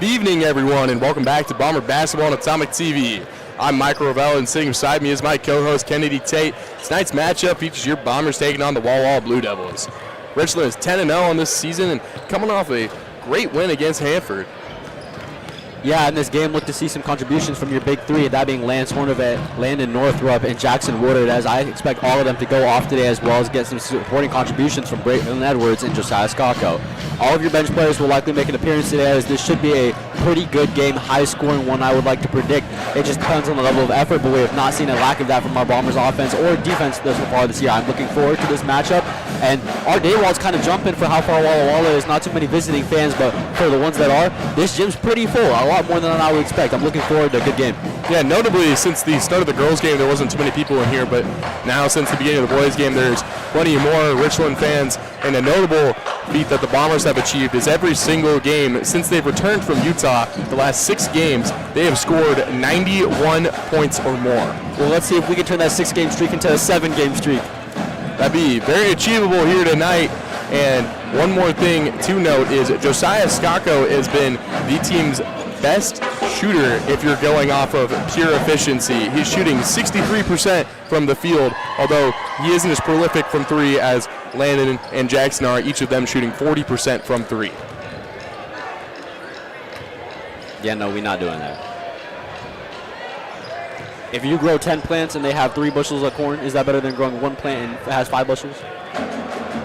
Good evening, everyone, and welcome back to Bomber Basketball on Atomic TV. I'm Michael Ravel, and sitting beside me is my co-host, Kennedy Tate. Tonight's matchup features your Bombers taking on the Walla Walla Blue Devils. Richland is 10-0 on this season and coming off a great win against Hanford. Yeah, in this game, look to see some contributions from your big three, that being Lance Hornevet, Landon Northrup, and Jackson Woodard, as I expect all of them to go off today, as well as get some supporting contributions from Brayton Edwards and Josiah Scocco. All of your bench players will likely make an appearance today, as this should be a pretty good game, high-scoring one I would like to predict. It just depends on the level of effort, but we have not seen a lack of that from our Bombers offense or defense so far this year. I'm looking forward to this matchup, and Art Dawald's kind of jumping for how far Walla Walla is. Not too many visiting fans, but for the ones that are, this gym's pretty full. A lot more than I would expect. I'm looking forward to a good game. Yeah, notably since the start of the girls' game, there wasn't too many people in here, but now since the beginning of the boys' game, there's plenty more Richland fans. And a notable feat that the Bombers have achieved is every single game since they've returned from Utah, the last 6 games, they have scored 91 points or more. Well, let's see if we can turn that 6-game streak into a 7-game streak. That'd be very achievable here tonight. And one more thing to note is Josiah Scocco has been the team's best shooter if you're going off of pure efficiency. He's shooting 63% from the field, although he isn't as prolific from 3 as Landon and Jackson are, each of them shooting 40% from 3. Yeah, no, we're not doing that. If you grow 10 plants and they have 3 bushels of corn, is that better than growing 1 plant and it has 5 bushels?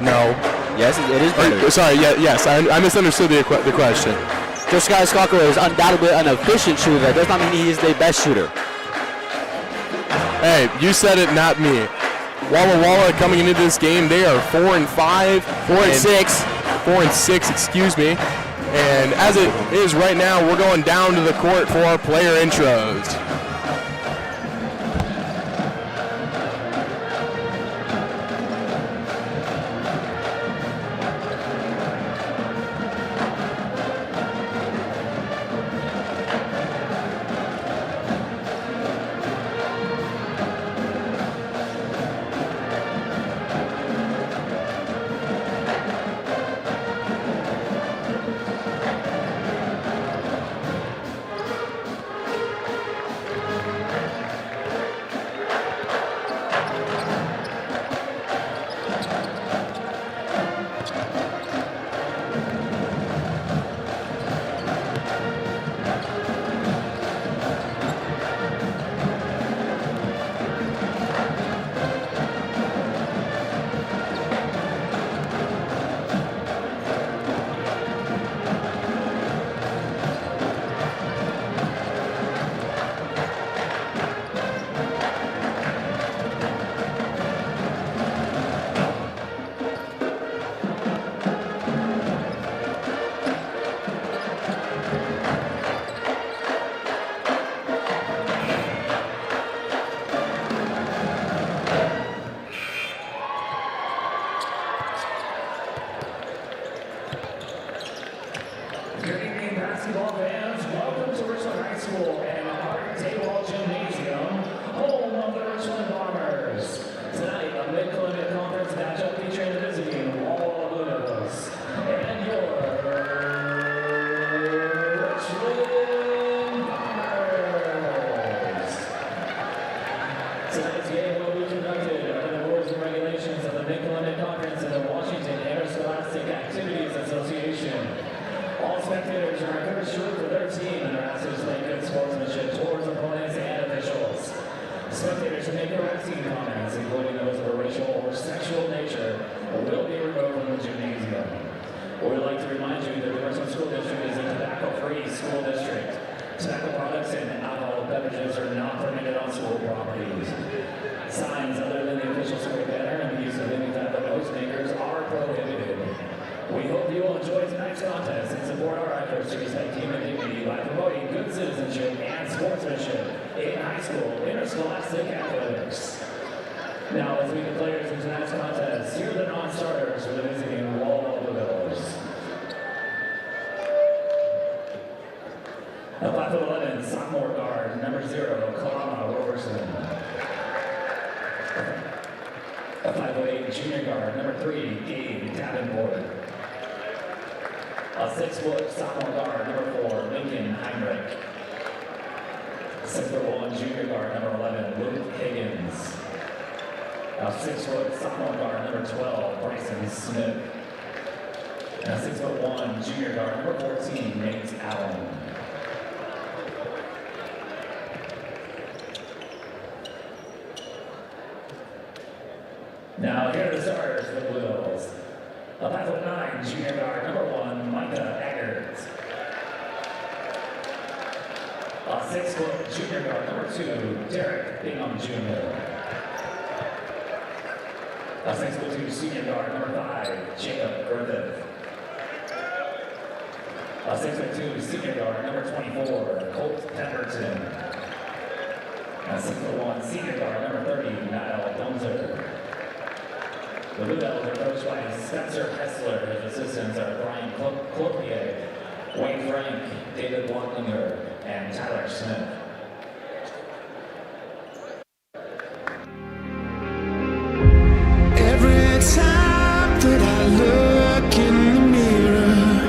No. Yes, it is better. Sorry, yes, I misunderstood the question. Josiah Scocco is undoubtedly an efficient shooter. That does not mean he is the best shooter. Hey, you said it, not me. Walla Walla coming into this game, they are 4-5. 4-6. 4-6, excuse me. And as it is right now, we're going down to the court for our player intros. Good evening, basketball fans. Welcome to Richland High School and Art Dawald Gymnasium, home of the Richland Bombers. Tonight, a mid-Columbia Conference matchup featuring the visiting Walla Walla Blue Devils and your Richland Bombers. Tonight's game will be conducted under the rules and regulations of the mid-Columbia Conference and the Washington Interscholastic Activities Association. All spectators are encouraged to root for their team and are asked to display good sportsmanship towards opponents and officials. Spectators who make harassing comments, including those of a racial or sexual nature, will be removed from the gymnasium. We would like to remind you that the Richland School District is a tobacco-free school district. Tobacco products and alcoholic beverages are not permitted on school properties. Signs other than the official school banner and the use of any type of nosemakers are prohibited. We hope you will enjoy tonight's contest and support our efforts to respect human dignity by promoting good citizenship and sportsmanship in high school interscholastic athletics. Now let's meet the players in tonight's contest. Here are the non-starters for the visiting Walla Walla Blue Devils. A 5'11" sophomore guard, number 0, Kalama Roberson. A 5'8" junior guard, number 3, Gabe Davenport. A A 6-foot sophomore guard, number 4, Lincoln Heinrich. 6'1" junior guard, number 11, Luke Higgins. A 6-foot sophomore guard, number 12, Bryson Smith. And a 6'1" junior guard, number 14, Nate Allen. Now here are the starters for the Blue Devils. A 5'9" junior guard, number 1, Micah Eggert. A 6-foot junior guard, number 2, Derek Bingham Jr. A 6'2" senior guard, number 5, Jacob Griffith. A 6'2" senior guard, number 24, Colt Pemberton. A 6'1" senior guard, number 30, Niall Dunzer. The Blue Devils are coached by Spencer Hessler. His assistants are Brian Cloutier, Wayne Frank, David Wattlinger, and Tyler Smith. Every time that I look in the mirror,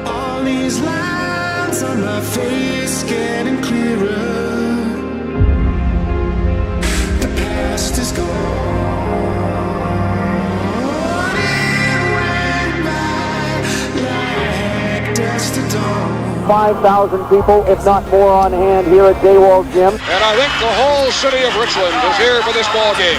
all these lines on my face getting clearer. The past is gone. 5,000 people, if not more, on hand here at Dawald Gym. And I think the whole city of Richland is here for this ball game.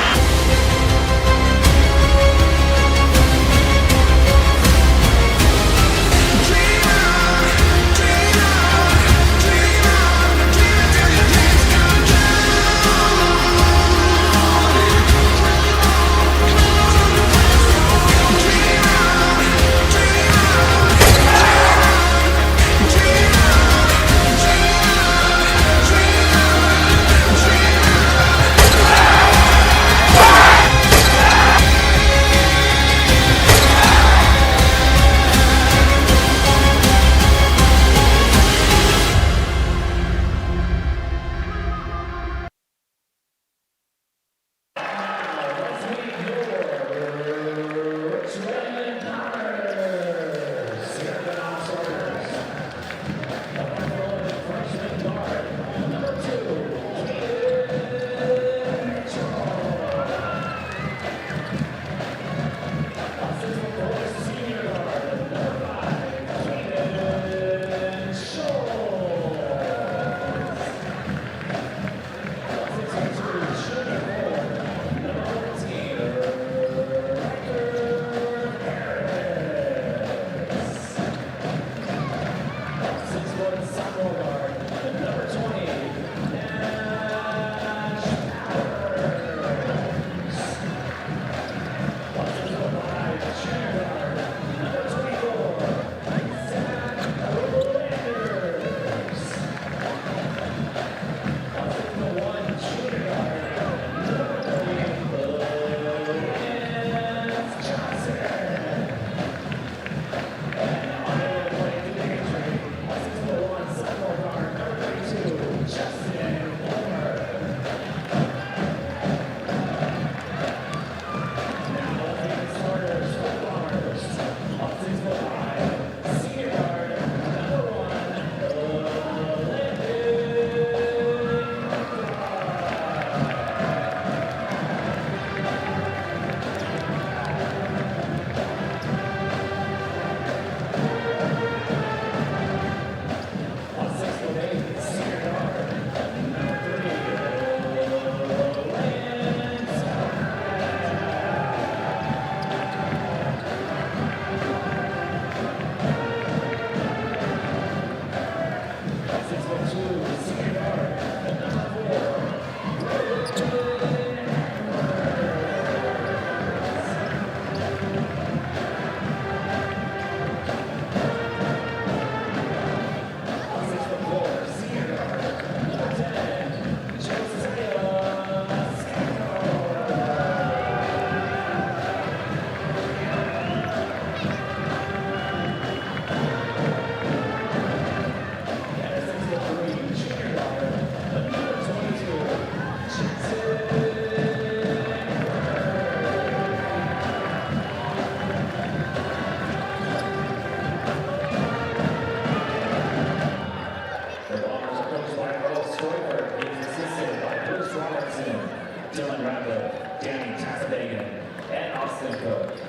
assistant coach.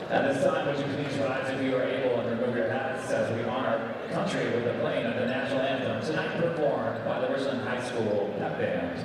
At this time, would you please rise if you are able and remove your hats as we honor country with the playing of the national anthem, tonight performed by the Richland High School Pep Band.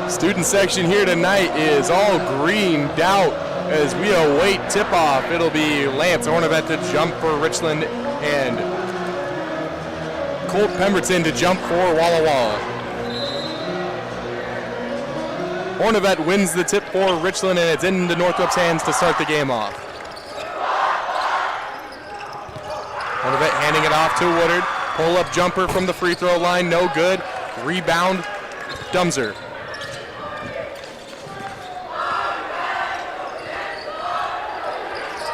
Student section here tonight is all greened out as we await tip-off. It'll be Lance Ornevet to jump for Richland and Colt Pemberton to jump for Walla Walla. Ornevet wins the tip for Richland, and it's into Northrop's hands to start the game off. Ornevet handing it off to Woodard. Pull-up jumper from the free throw line, no good. Rebound, Dumser.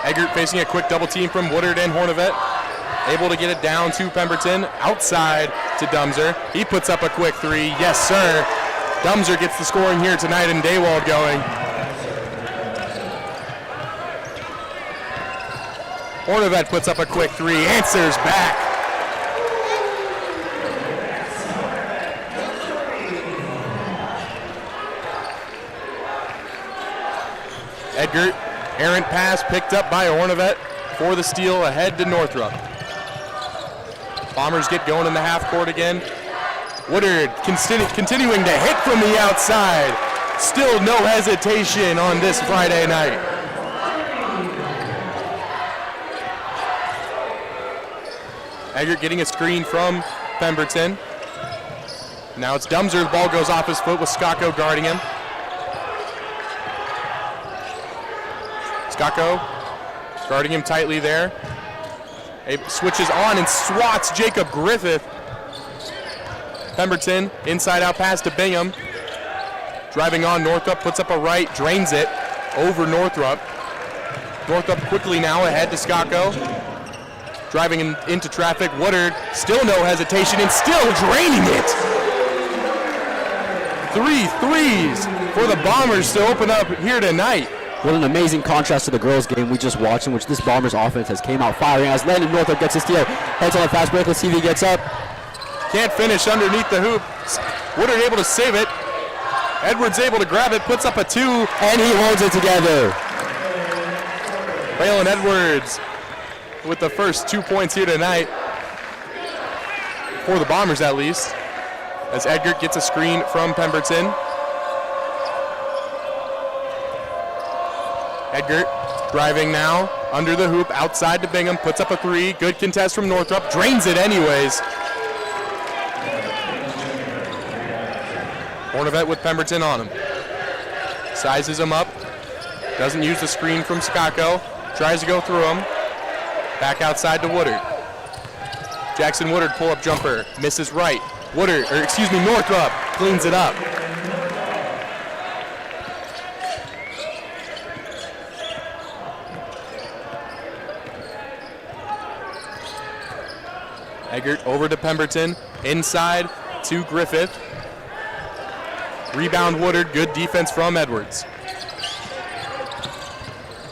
Eggert facing a quick double team from Woodard and Hornevet. Able to get it down to Pemberton. Outside to Dumser. He puts up a quick three. Yes, sir. Dumser gets the scoring here tonight and Dawald going. Hornevet puts up a quick three. Answers back. Eggert. Errant pass picked up by Ornevet for the steal ahead to Northrop. Bombers get going in the half court again. Woodard continuing to hit from the outside. Still no hesitation on this Friday night. Eggert getting a screen from Pemberton. Now it's Dumser. The ball goes off his foot with Skako guarding him. Skako guarding him tightly there. Switches on and swats Jacob Griffith. Pemberton, inside out pass to Bingham. Driving on Northrop, puts up a right, drains it over Northrop. Northrop quickly now ahead to Skako. Driving into traffic, Woodard, still no hesitation and still draining it. 3 threes for the Bombers to open up here tonight. What an amazing contrast to the girls' game we just watched, in which this Bombers offense has came out firing as Landon Northrop gets his steal. Heads on a fast break. Let's see if he gets up. Can't finish underneath the hoop. Woodard able to save it. Edwards able to grab it, puts up a 2. And he holds it together. Waylon Edwards with the first 2 points here tonight. For the Bombers at least. As Eggert gets a screen from Pemberton. Eggert Driving now, under the hoop, outside to Bingham, puts up a three. Good contest from Northrop, drains it anyways. Hornevet with Pemberton on him. Sizes him up, doesn't use the screen from Skako, tries to go through him. Back outside to Woodard. Jackson Woodard pull-up jumper, misses right. Northrop cleans it up. Eggert over to Pemberton, inside to Griffith. Rebound Woodard, good defense from Edwards.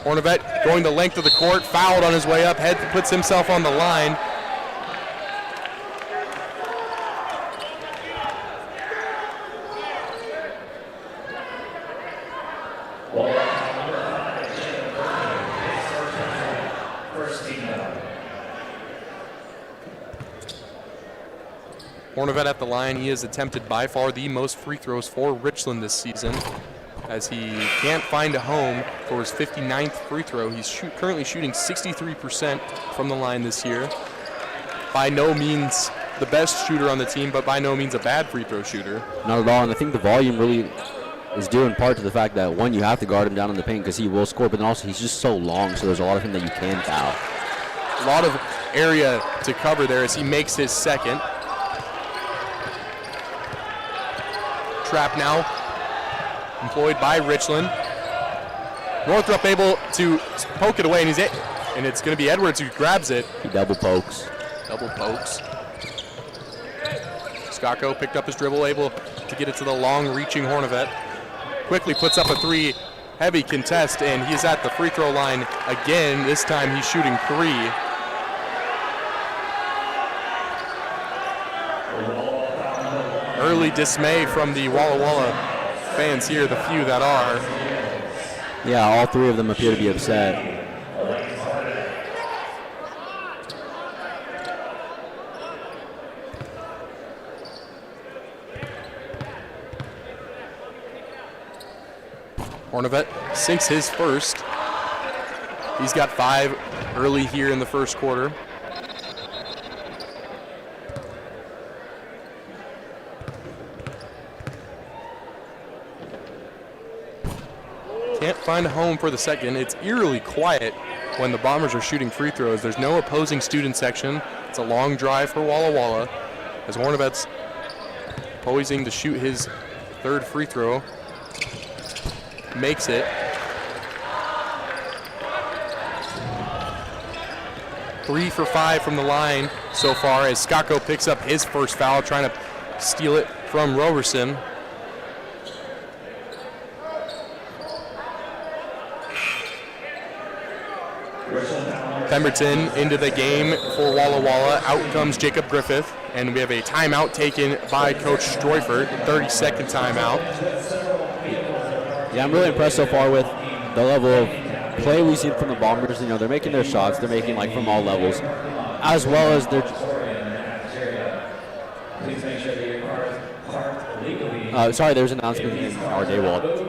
Hornevet going the length of the court, fouled on his way up, head puts himself on the line. Hornevet at the line. He has attempted by far the most free throws for Richland this season, as he can't find a home for his 59th free throw. He's currently shooting 63% from the line this year. By no means the best shooter on the team, but by no means a bad free throw shooter. Not at all, and I think the volume really is due in part to the fact that, one, you have to guard him down in the paint because he will score, but then also he's just so long, so there's a lot of him that you can foul. A lot of area to cover there as he makes his second. Trap now, employed by Richland. Northrop able to poke it away, and it's going to be Edwards who grabs it. He double pokes. Skako picked up his dribble, able to get it to the long-reaching Hornevet. Quickly puts up a three, heavy contest, and he's at the free throw line again. This time he's shooting three. Early dismay from the Walla Walla fans here, the few that are. Yeah, all three of them appear to be upset. Hornevet sinks his first. He's got 5 early here in the first quarter. Can't find a home for the second. It's eerily quiet when the Bombers are shooting free throws. There's no opposing student section. It's a long drive for Walla Walla as Hornevet's poising to shoot his third free throw. Makes it. Three for 5 from the line so far as Skako picks up his first foul, trying to steal it from Roberson. Pemberton into the game for Walla Walla. Out comes Jacob Griffith, and we have a timeout taken by Coach Stroifert, 32nd timeout. Yeah, I'm really impressed so far with the level of play we've seen from the Bombers. You know, they're making their shots. They're making, like, from all levels, as well as they're... sorry, there's an announcement in Art Dawald.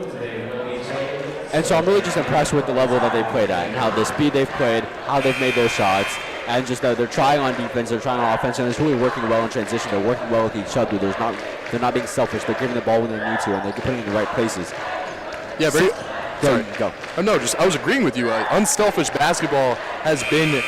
And so I'm really just impressed with the level that they played at and how the speed they've played, how they've made their shots, and just they're trying on defense, they're trying on offense, and it's really working well in transition. They're working well with each other. They're not being selfish. They're giving the ball when they need to, and they're putting it in the right places. Yeah, very. Go. Oh, no, I was agreeing with you. Unselfish basketball has been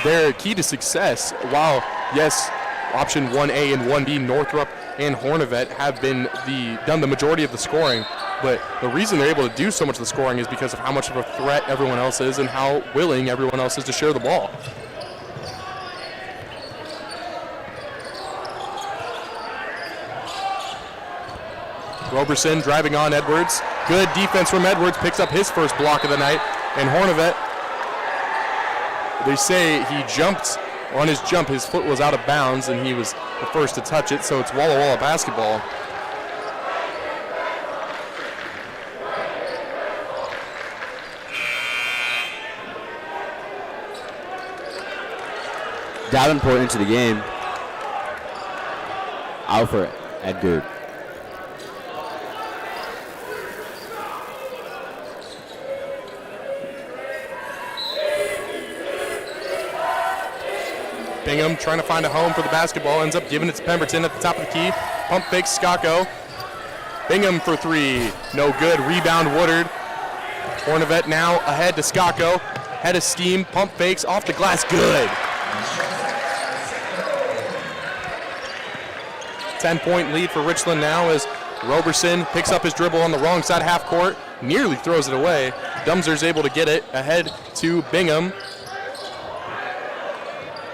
their key to success. While, yes, option 1A and 1B, Northrop and Hornevet have done the majority of the scoring. But the reason they're able to do so much of the scoring is because of how much of a threat everyone else is and how willing everyone else is to share the ball. Roberson driving on Edwards. Good defense from Edwards, picks up his first block of the night. And Hornevet, they say he jumped on his jump. His foot was out of bounds and he was the first to touch it, so it's Walla Walla basketball. Davenport into the game. Out for Edgar. Bingham trying to find a home for the basketball, ends up giving it to Pemberton at the top of the key. Pump fake Skako. Bingham for three, no good. Rebound Woodard. Hornevet now ahead to Skako. Head of steam, pump fakes off the glass, good. 10-point lead for Richland now as Roberson picks up his dribble on the wrong side half court, nearly throws it away. Dumser's able to get it ahead to Bingham.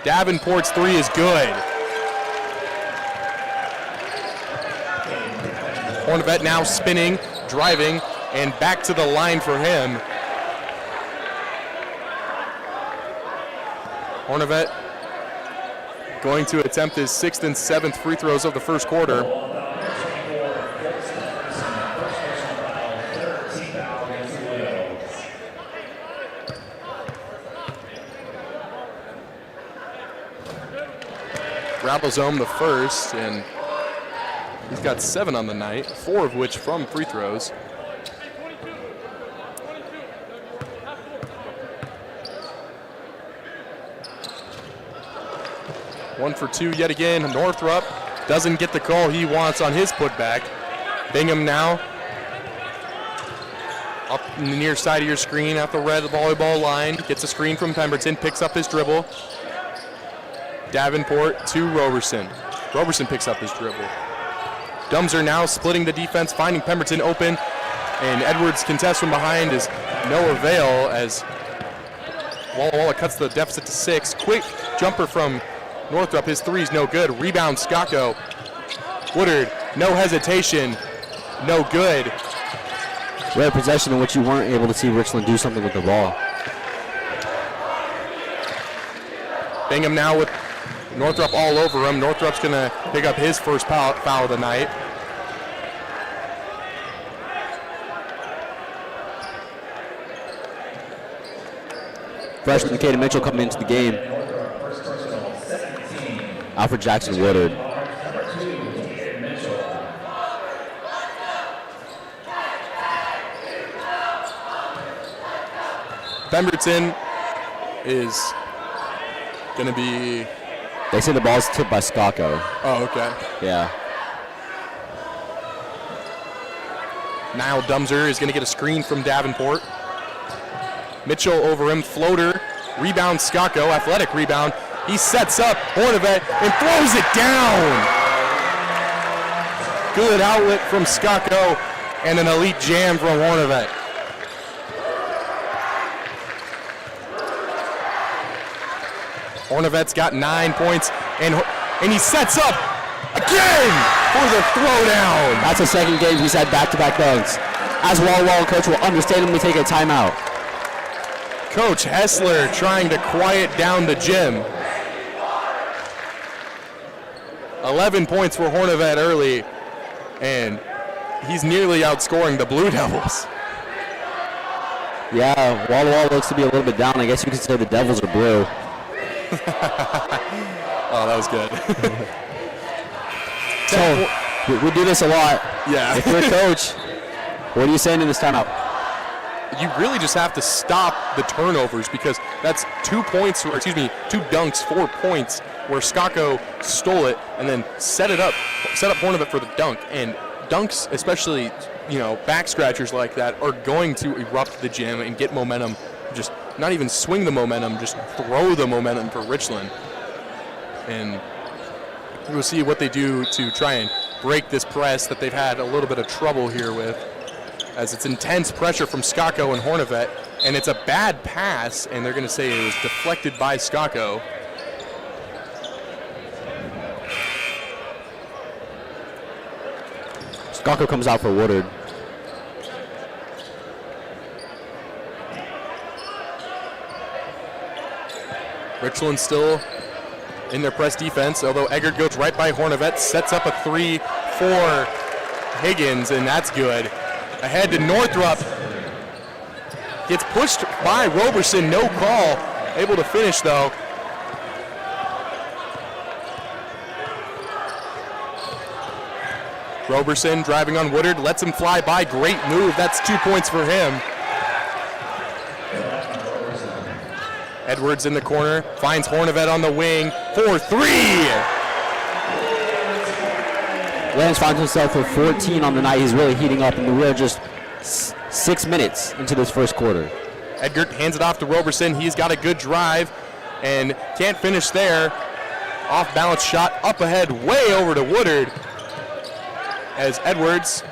Davenport's three is good. Hornevet now spinning, driving, and back to the line for him. Hornevet going to attempt his 6th and 7th free throws of the first quarter. Rappelzome the first, and he's got 7 on the night, 4 of which from free throws. One for 2 yet again. Northrup doesn't get the call he wants on his putback. Bingham now up in the near side of your screen at the red volleyball line. Gets a screen from Pemberton, picks up his dribble. Davenport to Roberson. Roberson picks up his dribble. Dumser now splitting the defense, finding Pemberton open, and Edwards' contest from behind is no avail as Walla Walla cuts the deficit to 6. Quick jumper from Northrup, his three's no good. Rebound Skako. Woodard, no hesitation, no good. Rare possession in which you weren't able to see Richland do something with the ball. Bingham now with Northrup all over him. Northrup's gonna pick up his first foul of the night. Freshman Caden Mitchell coming into the game. Alfred Jackson Woodard. Pemberton is going to be... They say the ball's tipped by Skako. Oh, okay. Yeah. Niall Dumser is going to get a screen from Davenport. Mitchell over him, floater, rebound Skako, athletic rebound. He sets up Hornevet and throws it down. Good outlet from Skako and an elite jam from Hornevet. Hornevet's got 9 points and he sets up again for the throwdown. That's the second game he's had back-to-back dunks. As Walla Walla coach will understandably take a timeout. Coach Hessler trying to quiet down the gym. 11 points for Hornevet early, and he's nearly outscoring the Blue Devils. Yeah, Walla Walla looks to be a little bit down. I guess you could say the Devils are blue. Oh, that was good. So, we do this a lot. Yeah. If you're a coach, what are you saying in this timeout? You really just have to stop the turnovers because that's 2 points, or excuse me, 2 dunks, 4 points, where Skako stole it and then set up Hornevet for the dunk. And dunks, especially, back scratchers like that, are going to erupt the gym and get momentum. Just not even swing the momentum, just throw the momentum for Richland. And we'll see what they do to try and break this press that they've had a little bit of trouble here with, as it's intense pressure from Skako and Hornevet, and it's a bad pass, and they're going to say it was deflected by Skako. Skako comes out for Woodard. Richland still in their press defense, although Eggert goes right by Hornevet, sets up a 3 for Higgins, and that's good. Ahead to Northrup. Gets pushed by Roberson, no call. Able to finish though. Roberson driving on Woodard, lets him fly by, great move, that's 2 points for him. Edwards in the corner, finds Hornevet on the wing for 3. Lance finds himself with 14 on the night. He's really heating up, and we are just 6 minutes into this first quarter. Edgert hands it off to Roberson. He's got a good drive and can't finish there. Off balance shot up ahead, way over to Woodard, as Edwards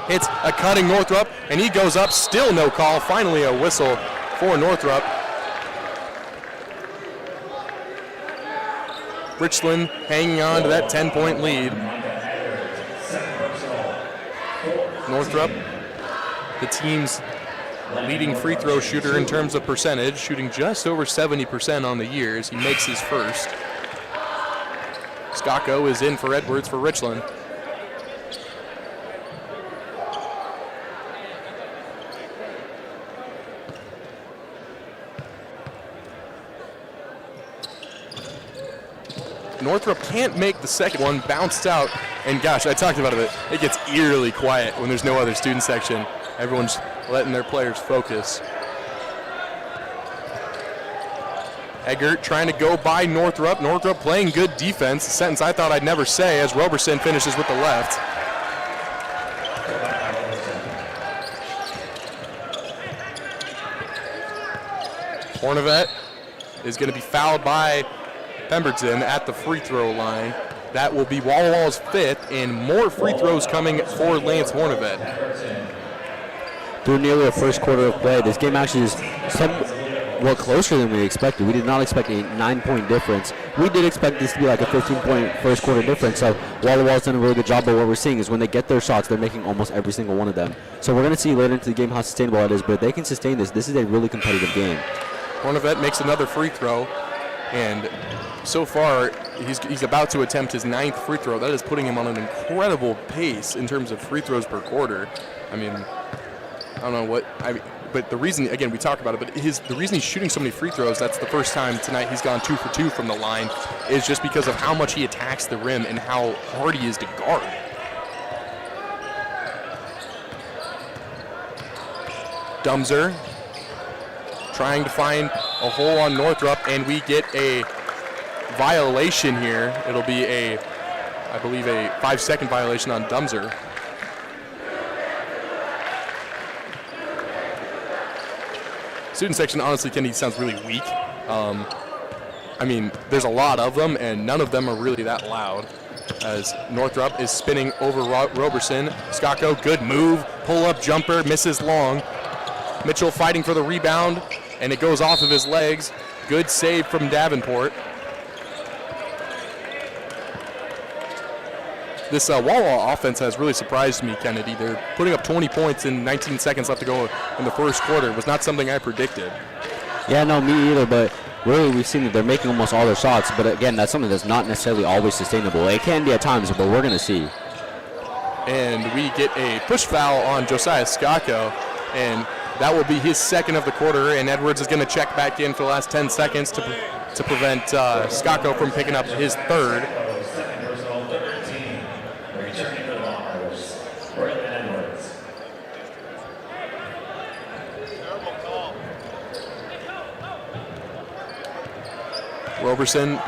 hits a cutting Northrop, and he goes up, still no call. Finally a whistle for Northrop. Richland hanging on to that 10-point lead. Northrop, the team's leading free throw shooter in terms of percentage, shooting just over 70% on the year as he makes his first. Skako is in for Edwards for Richland. Northrop can't make the second one, bounced out, and gosh, I talked about it, it gets eerily quiet when there's no other student section. Everyone's letting their players focus. Eggert trying to go by Northrop. Northrop playing good defense, a sentence I thought I'd never say, as Roberson finishes with the left. Hornevet is going to be fouled by Pemberton at the free throw line. That will be Walla Walla's 5th, and more free throws coming for Lance Hornevet. Through nearly a first quarter of play, this game actually is somewhat closer than we expected. We did not expect a 9-point difference. We did expect this to be like a 15-point first quarter difference, so Walla Walla's done a really good job, but what we're seeing is when they get their shots, they're making almost every single one of them. So we're going to see later into the game how sustainable it is, but if they can sustain this, this is a really competitive game. Hornevet makes another free throw, and so far he's about to attempt his 9th free throw. That is putting him on an incredible pace in terms of free throws per quarter. I mean, I don't know what, but the reason, again, we talk about it, but the reason he's shooting so many free throws, that's the first time tonight he's gone 2 for 2 from the line, is just because of how much he attacks the rim and how hard he is to guard. Dumzer trying to find a hole on Northrop, and we get a violation here. It'll be I believe a 5-second violation on Dumzer. Student section, honestly, Kennedy, sounds really weak. I mean, there's a lot of them, and none of them are really that loud. As Northrop is spinning over Roberson. Skako, good move, pull-up jumper, misses long. Mitchell fighting for the rebound, and it goes off of his legs. Good save from Davenport. This Walla offense has really surprised me, Kennedy. They're putting up 20 points in 19 seconds left to go in the first quarter. It was not something I predicted. Yeah, no, me either, but really we've seen that they're making almost all their shots, but again, that's something that's not necessarily always sustainable. It can be at times, but we're going to see. And we get a push foul on Josiah Skako, and that will be his 2nd of the quarter, and Edwards is going to check back in for the last 10 seconds to prevent Skako from picking up his 3rd. Roberson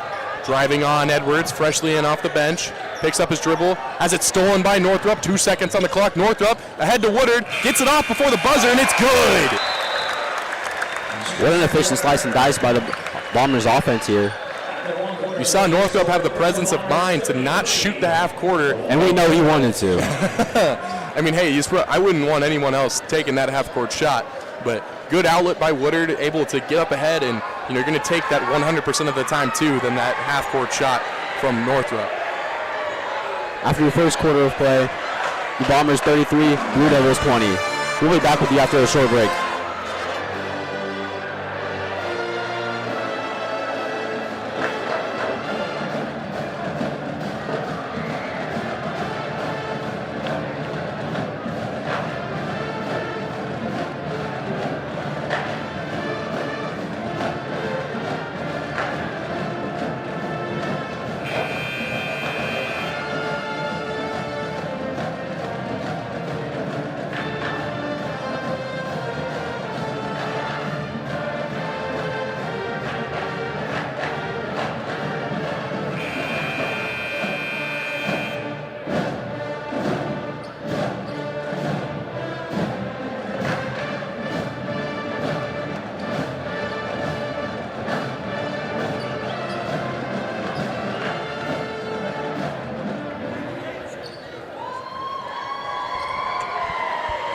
driving on Edwards, freshly in off the bench, picks up his dribble, has it stolen by Northrop, 2 seconds on the clock. Northrop ahead to Woodard, gets it off before the buzzer, and it's good. What an efficient slice and dice by the Bombers offense here. You saw Northrop have the presence of mind to not shoot the half quarter. And we know he wanted to. I mean, hey, I wouldn't want anyone else taking that half court shot, but good outlet by Woodard, able to get up ahead, and you're going to take that 100% of the time too than that half court shot from Northrop. After the first quarter of play, the Bombers 33, Blue Devils 20. We'll be back with you after a short break.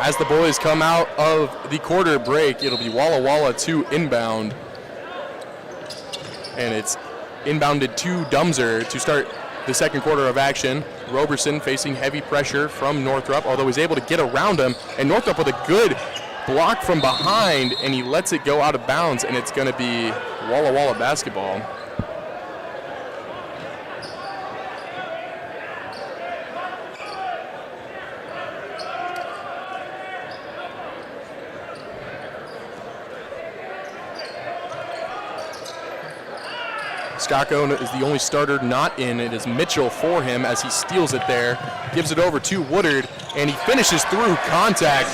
As the boys come out of the quarter break, it'll be Walla Walla 2 inbound. And it's inbounded to Dumser to start the second quarter of action. Roberson facing heavy pressure from Northrop, although he's able to get around him. And Northrop with a good block from behind, and he lets it go out of bounds, and it's going to be Walla Walla basketball. Skako is the only starter not in. It is Mitchell for him as he steals it there, gives it over to Woodard, and he finishes through contact.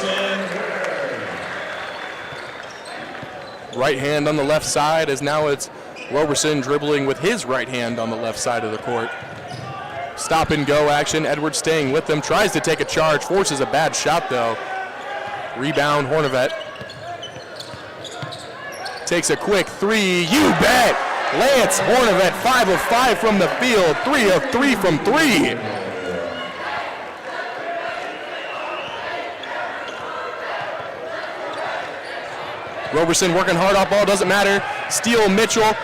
Right hand on the left side, as now it's Roberson dribbling with his right hand on the left side of the court. Stop and go action. Edwards staying with them, tries to take a charge, forces a bad shot though. Rebound, Hornevet. Takes a quick three, you bet! Lance Hornevet, 5 of 5 from the field, 3 of 3 from 3. Roberson working hard off ball, doesn't matter. Steal Mitchell,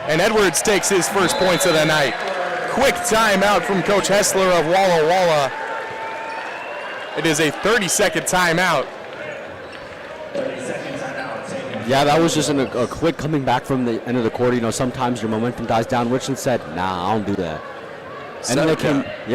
and Edwards takes his first points of the night. Quick timeout from Coach Hessler of Walla Walla. It is a 30-second timeout. Yeah, that was just a quick coming back from the end of the quarter. You know, sometimes your momentum dies down. Richland said, nah, I don't do that. And then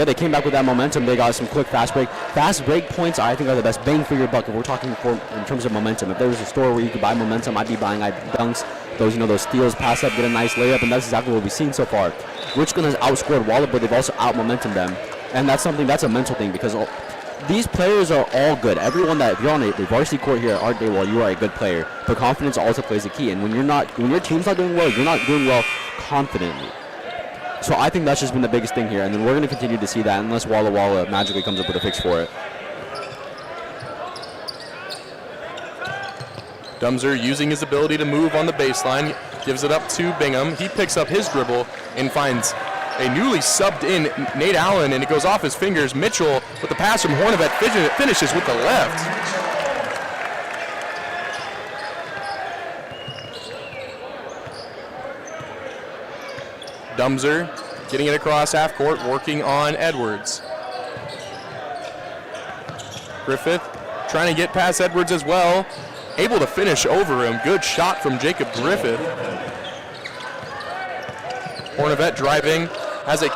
they came back with that momentum. They got some quick fast break. Fast break points, I think, are the best bang for your buck if we're talking in terms of momentum. If there was a store where you could buy momentum, I'd be buying dunks, those steals, pass up, get a nice layup, and that's exactly what we've seen so far. Richland has outscored Walla, but they've also out-momentumed them. And that's a mental thing because these players are all good. Everyone if you're on the varsity court here at Art Dawald, you are a good player. But confidence also plays a key. And when your team's not doing well, you're not doing well confidently. So I think that's just been the biggest thing here. And then we're going to continue to see that unless Walla Walla magically comes up with a fix for it. Dumser using his ability to move on the baseline, gives it up to Bingham. He picks up his dribble and finds a newly subbed in Nate Allen, and it goes off his fingers. Mitchell with the pass from Hornevet finishes with the left. Dumser getting it across half court, working on Edwards. Griffith trying to get past Edwards as well. Able to finish over him. Good shot from Jacob Griffith. Hornevet driving, has it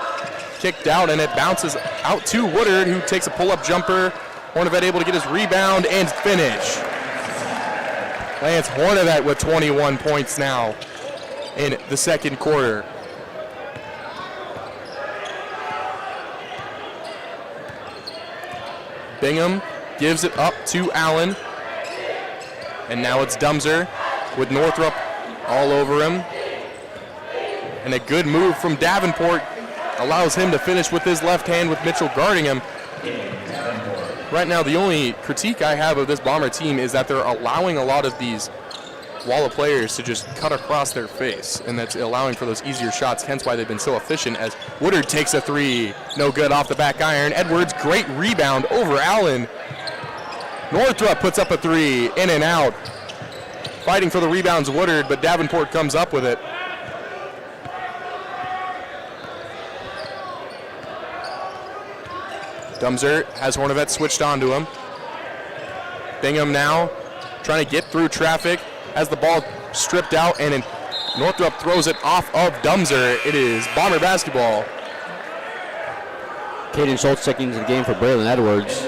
kicked out, and it bounces out to Woodard, who takes a pull-up jumper. Hornevet able to get his rebound and finish. Lance Hornevet with 21 points now in the second quarter. Bingham gives it up to Allen. And now it's Dumser with Northrop all over him. And a good move from Davenport allows him to finish with his left hand with Mitchell guarding him. Right now, the only critique I have of this Bomber team is that they're allowing a lot of these Walla players to just cut across their face, and that's allowing for those easier shots, hence why they've been so efficient as Woodard takes a three. No good off the back iron. Edwards, great rebound over Allen. Northrop puts up a three, in and out. Fighting for the rebounds, Woodard, but Davenport comes up with it. Dumser has Hornevet switched on to him. Bingham now trying to get through traffic, has the ball stripped out, and Northrop throws it off of Dumser. It is Bomber basketball. Caden Schultz checking into the game for Braylon Edwards.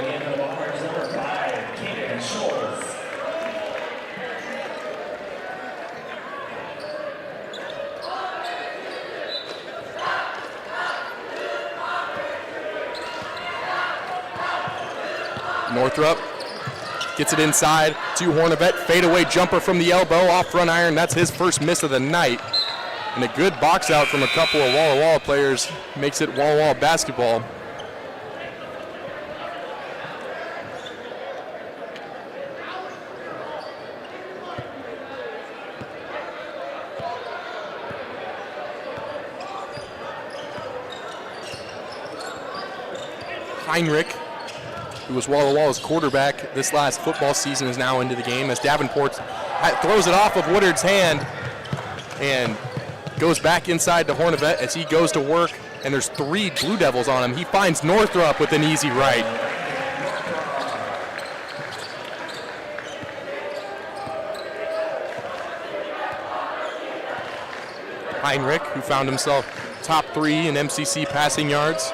Northrop gets it inside to Hornevet. Fadeaway jumper from the elbow off front iron. That's his first miss of the night. And a good box out from a couple of Walla Walla players makes it Walla Walla basketball. Heinrich who was Walla Walla's quarterback this last football season, is now into the game as Davenport throws it off of Woodard's hand and goes back inside to Hornevet as he goes to work, and there's 3 Blue Devils on him. He finds Northrup with an easy right. Heinrich, who found himself top 3 in MCC passing yards,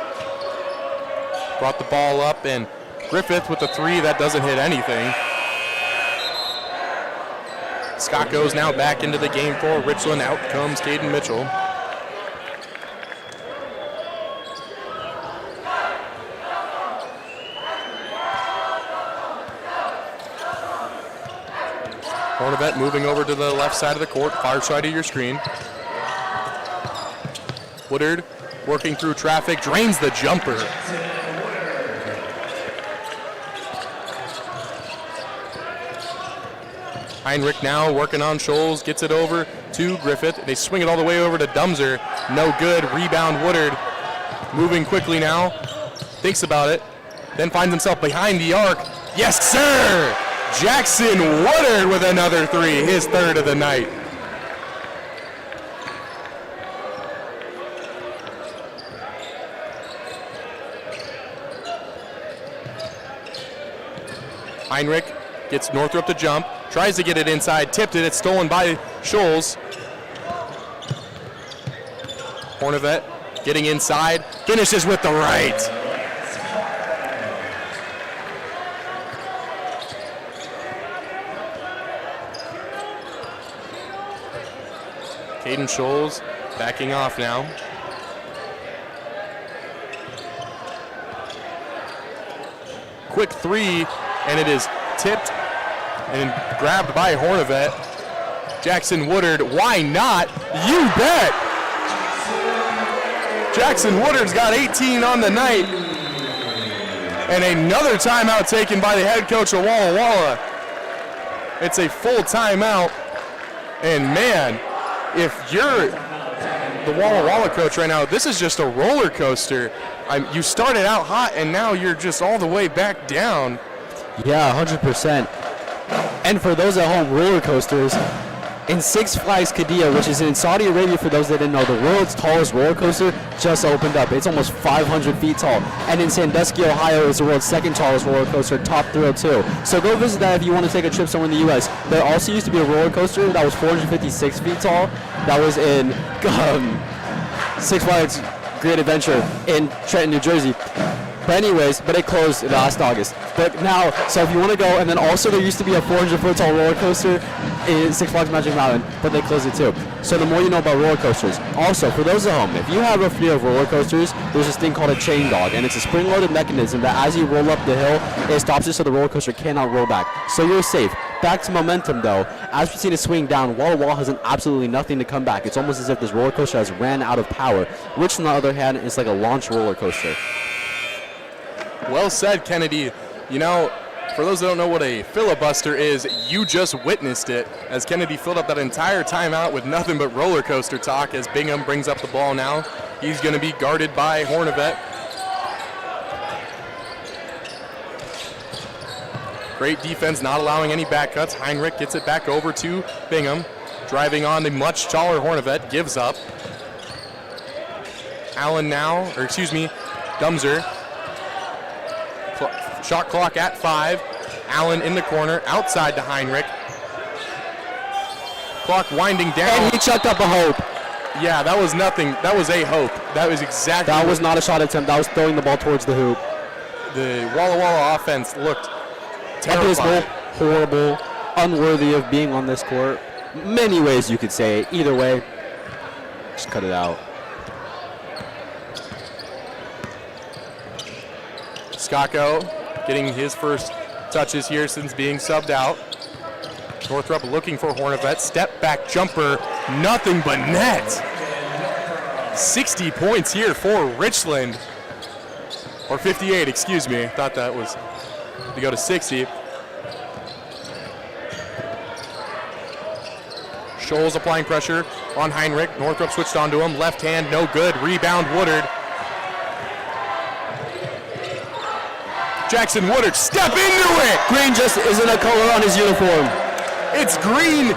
brought the ball up, and Griffith with the 3 that doesn't hit anything. Scott goes now back into the game for Richland. Out comes Caden Mitchell. Hornevet moving over to the left side of the court, far side of your screen. Woodard working through traffic, drains the jumper. Heinrich now working on Scholes, gets it over to Griffith. They swing it all the way over to Dumser. No good, rebound Woodard. Moving quickly now, thinks about it, then finds himself behind the arc. Yes, sir! Jackson Woodard with another 3, his 3rd of the night. Heinrich gets Northrup to jump, tries to get it inside, tipped it, it's stolen by Scholes. Hornevet getting inside, finishes with the right. Caden Scholes backing off now. Quick 3, and it is tipped and grabbed by Hornevet. Jackson Woodard, why not? You bet! Jackson Woodard's got 18 on the night. And another timeout taken by the head coach of Walla Walla. It's a full timeout. And man, if you're the Walla Walla coach right now, this is just a roller coaster. You started out hot and now you're just all the way back down. Yeah, 100%. And for those at home, roller coasters, in Six Flags Qiddiya, which is in Saudi Arabia, for those that didn't know, the world's tallest roller coaster just opened up. It's almost 500 feet tall. And in Sandusky, Ohio, is the world's 2nd tallest roller coaster, Top Thrill 2. So go visit that if you want to take a trip somewhere in the U.S. There also used to be a roller coaster that was 456 feet tall. That was in Six Flags Great Adventure in Trenton, New Jersey. But anyways, it closed last August. But now, so if you want to go, and then also there used to be a 400-foot tall roller coaster in Six Flags Magic Mountain, but they closed it too. So the more you know about roller coasters. Also, for those at home, if you have a fear of roller coasters, there's this thing called a chain dog, and it's a spring-loaded mechanism that as you roll up the hill, it stops it so the roller coaster cannot roll back. So you're safe. Back to momentum though, as we see the swing down, Walla Walla has absolutely nothing to come back. It's almost as if this roller coaster has ran out of power, which on the other hand is like a launch roller coaster. Well said, Kennedy. You know, for those that don't know what a filibuster is, you just witnessed it as Kennedy filled up that entire timeout with nothing but roller coaster talk as Bingham brings up the ball now. He's going to be guarded by Hornevet. Great defense, not allowing any back cuts. Heinrich gets it back over to Bingham. Driving on the much taller Hornevet, gives up. Allen now, or excuse me, Dumser. Shot clock at 5. Allen in the corner, outside to Heinrich. Clock winding down. And he chucked up a hope. Yeah, that was nothing. That was a hope. That was exactly. That was not a shot attempt. That was throwing the ball towards the hoop. The Walla Walla offense looked terrible, horrible, unworthy of being on this court. Many ways you could say it. Either way, just cut it out. Skako getting his first touches here since being subbed out. Northrup looking for Hornevet. Step back jumper, nothing but net. 60 points here for Richland. Or 58, excuse me. I thought that was to go to 60. Scholes applying pressure on Heinrich. Northrup switched onto him. Left hand, no good. Rebound, Woodard. Jackson Woodard, step into it! Green just isn't a color on his uniform. It's green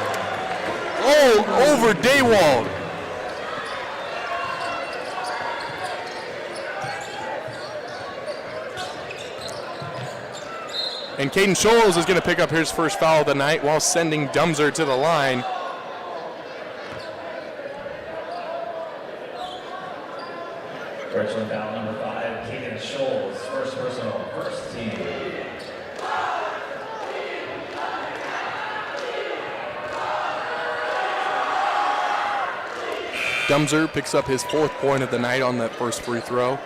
all over Dawald. And Caden Scholes is going to pick up his first foul of the night while sending Dumser to the line. Richland foul number 5, Caden Scholes, first personal, first team. Dumser picks up his 4th point of the night on that first free throw.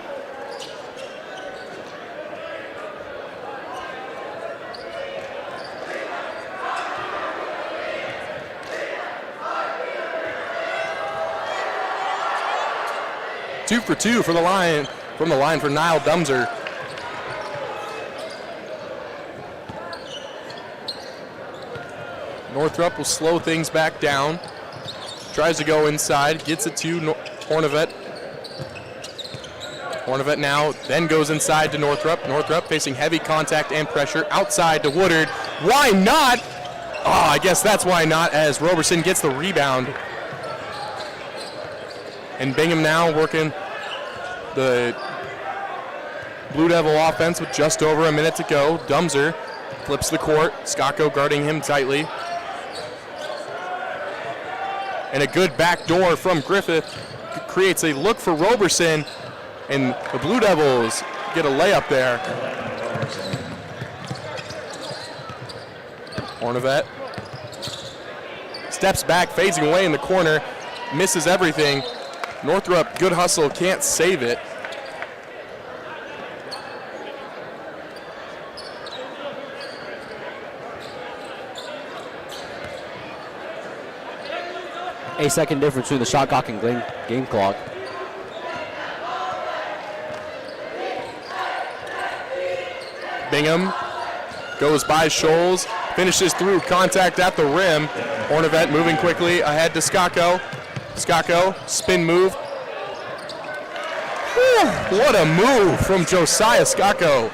Two for two for the line, from the line for Niall Dumser. Northrop will slow things back down. Tries to go inside, gets it to Hornevet. Hornevet now then goes inside to Northrop. Northrop facing heavy contact and pressure outside to Woodard. Why not? Oh, I guess that's why not, as Roberson gets the rebound. And Bingham now working the Blue Devil offense with just over a minute to go. Dumser flips the court. Skako guarding him tightly. And a good backdoor from Griffith creates a look for Roberson. And the Blue Devils get a layup there. Hornevet steps back, phasing away in the corner, misses everything. Northrop, good hustle, can't save it. A second difference between the shot clock and game clock. Bingham goes by Scholes, finishes through, contact at the rim. Hornevet moving quickly ahead to Skako. Skako, spin move. Whew, what a move from Josiah Skako.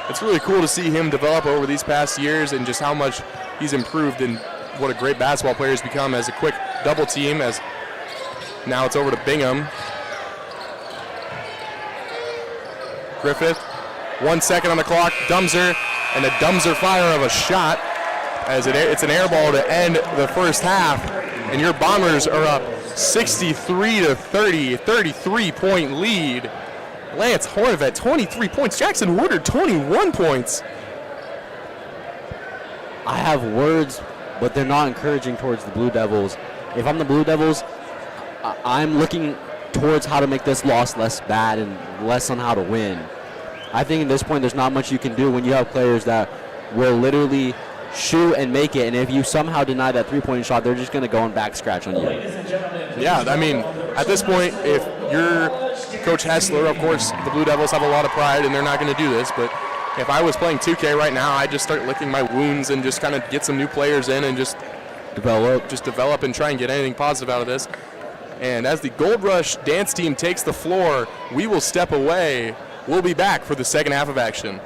It's really cool to see him develop over these past years and just how much he's improved and what a great basketball player he's become as a quick double team, as now it's over to Bingham. Griffith, 1 second on the clock, Dumser, and a Dumser fire of a shot as it's an air ball to end the first half. And your Bombers are up 63-30, 33-point lead. Lance Hornevet, 23 points. Jackson Woodard, 21 points. I have words, but they're not encouraging towards the Blue Devils. If I'm the Blue Devils, I'm looking towards how to make this loss less bad and less on how to win. I think at this point there's not much you can do when you have players that will literally shoot and make it, and if you somehow deny that three-point shot, they're just going to go and back scratch on you. Yeah, I mean, at this point, if you're Coach Hessler, of course, the Blue Devils have a lot of pride, and they're not going to do this, but if I was playing 2K right now, I'd just start licking my wounds and just kind of get some new players in and just develop and try and get anything positive out of this. And as the Gold Rush dance team takes the floor, we will step away. We'll be back for the second half of action.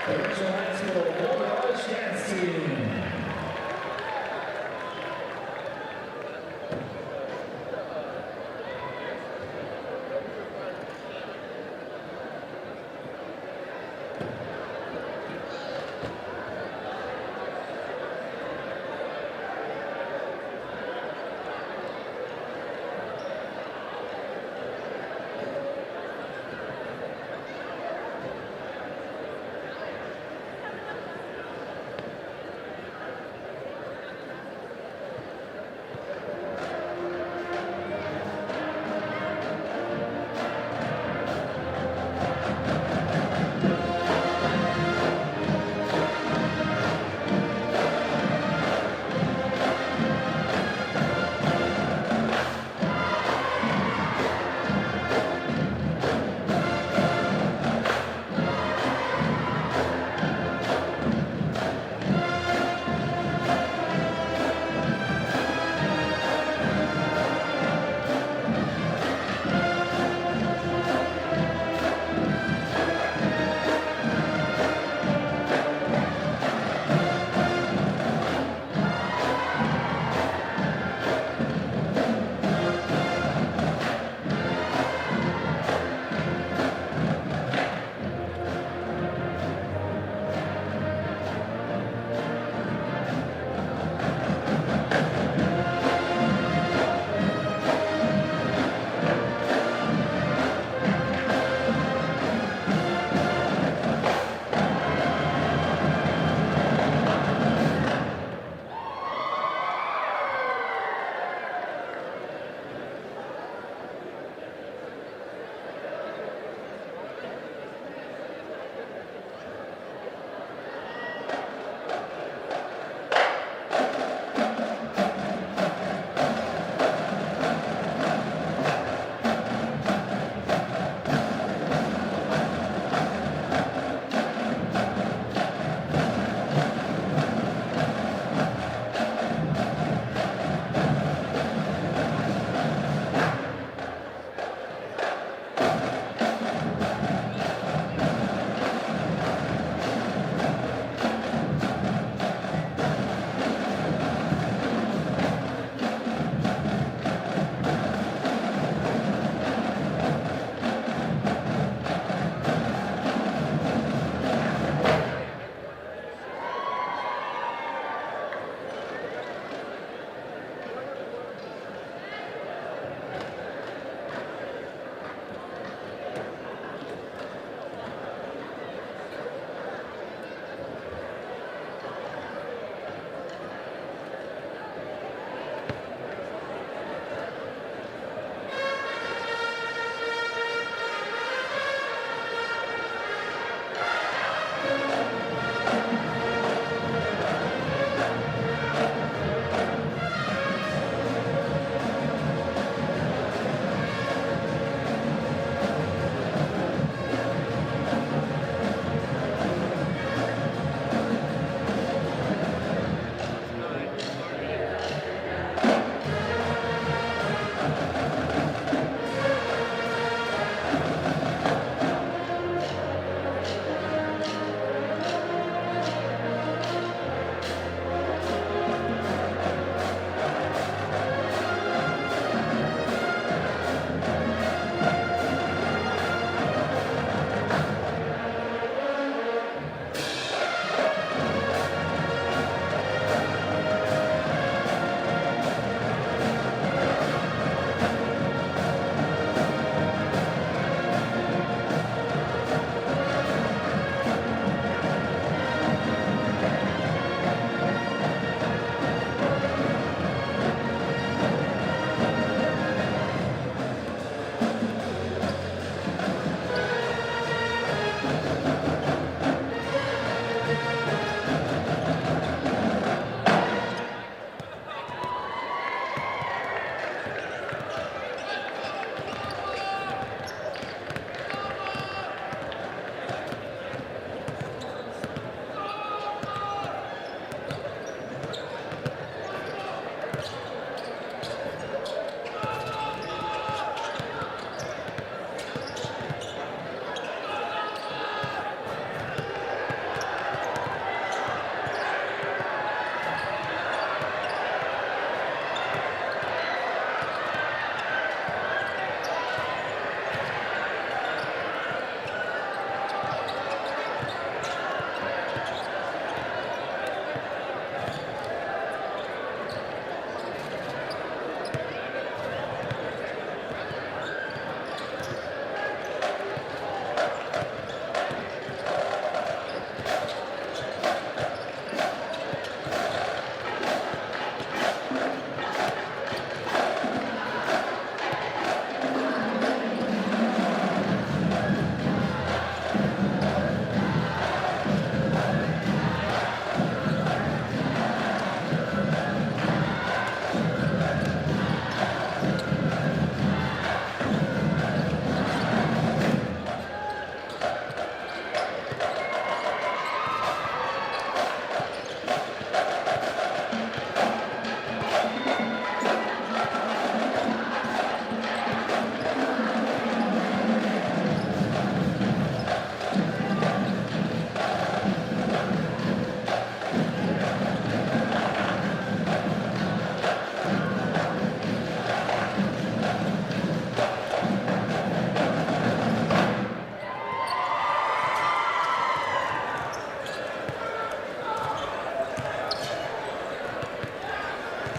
The Richland High School Boys Dance Team.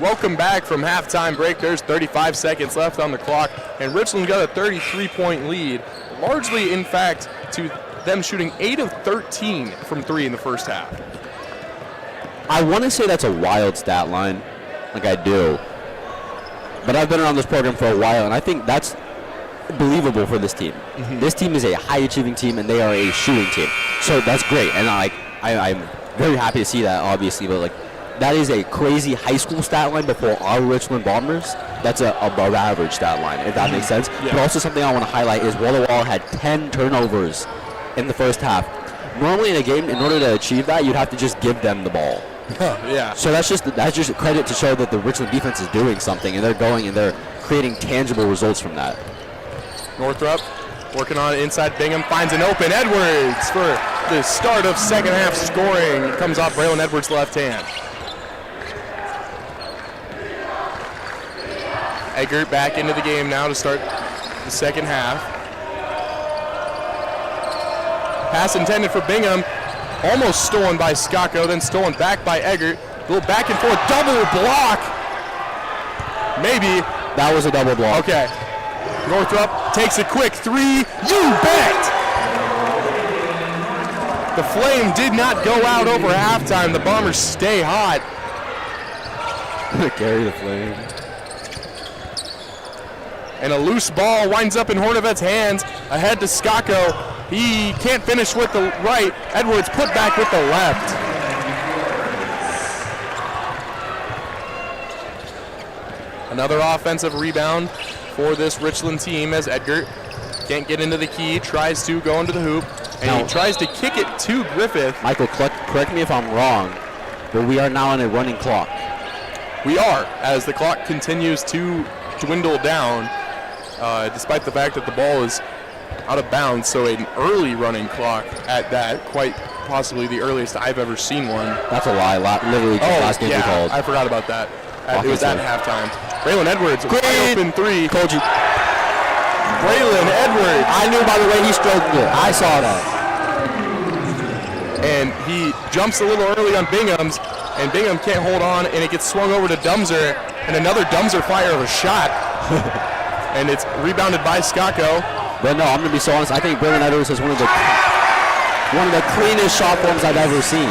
welcome back from halftime break. There's 35 seconds left on the clock, and Richland got a 33-point lead, largely, in fact, to them shooting 8 of 13 from 3 in the first half. I want to say that's a wild stat line, like I do. But I've been around this program for a while, and I think that's believable for this team. This team is a high-achieving team, and they are a shooting team. So that's great, and I'm very happy to see that, obviously. But that is a crazy high school stat line before our Richland Bombers. That's a above average stat line, if that makes sense. Yeah. But also something I want to highlight is Walla Walla had 10 turnovers in the first half. Normally in a game, in order to achieve that, you'd have to just give them the ball. Yeah. So that's just a credit to show that the Richland defense is doing something, and they're going and they're creating tangible results from that. Northrop working on it inside. Bingham finds an open. Edwards for the start of second half scoring. It comes off Braylon Edwards' left hand. Eggert back into the game now to start the second half. Pass intended for Bingham. Almost stolen by Skako, then stolen back by Eggert. A little back and forth, double block. Maybe. That was a double block. Okay. Northrop takes a quick 3. You bet! The flame did not go out over halftime. The Bombers stay hot. Carry the flame. And a loose ball winds up in Hornvet's hands. Ahead to Skako. He can't finish with the right. Edwards put back with the left. Another offensive rebound for this Richland team as Eggert can't get into the key, tries to go into the hoop, and he tries to kick it to Griffith. Michael, correct me if I'm wrong, but we are now on a running clock. We are, as the clock continues to dwindle down, despite the fact that the ball is out of bounds, so an early running clock at that, quite possibly the earliest I've ever seen one. That's a lie. Literally just last game we called. I forgot about that. It was at halftime. Braylon Edwards, wide open 3. Told you. Braylon Edwards. I knew by the way he stroked it. I saw that. And he jumps a little early on Bingham's, and Bingham can't hold on, and it gets swung over to Dumser, and another Dumser fire of a shot. And it's rebounded by Skako. But no, I'm going to be so honest. I think Braylon Edwards is one of the cleanest shot forms I've ever seen.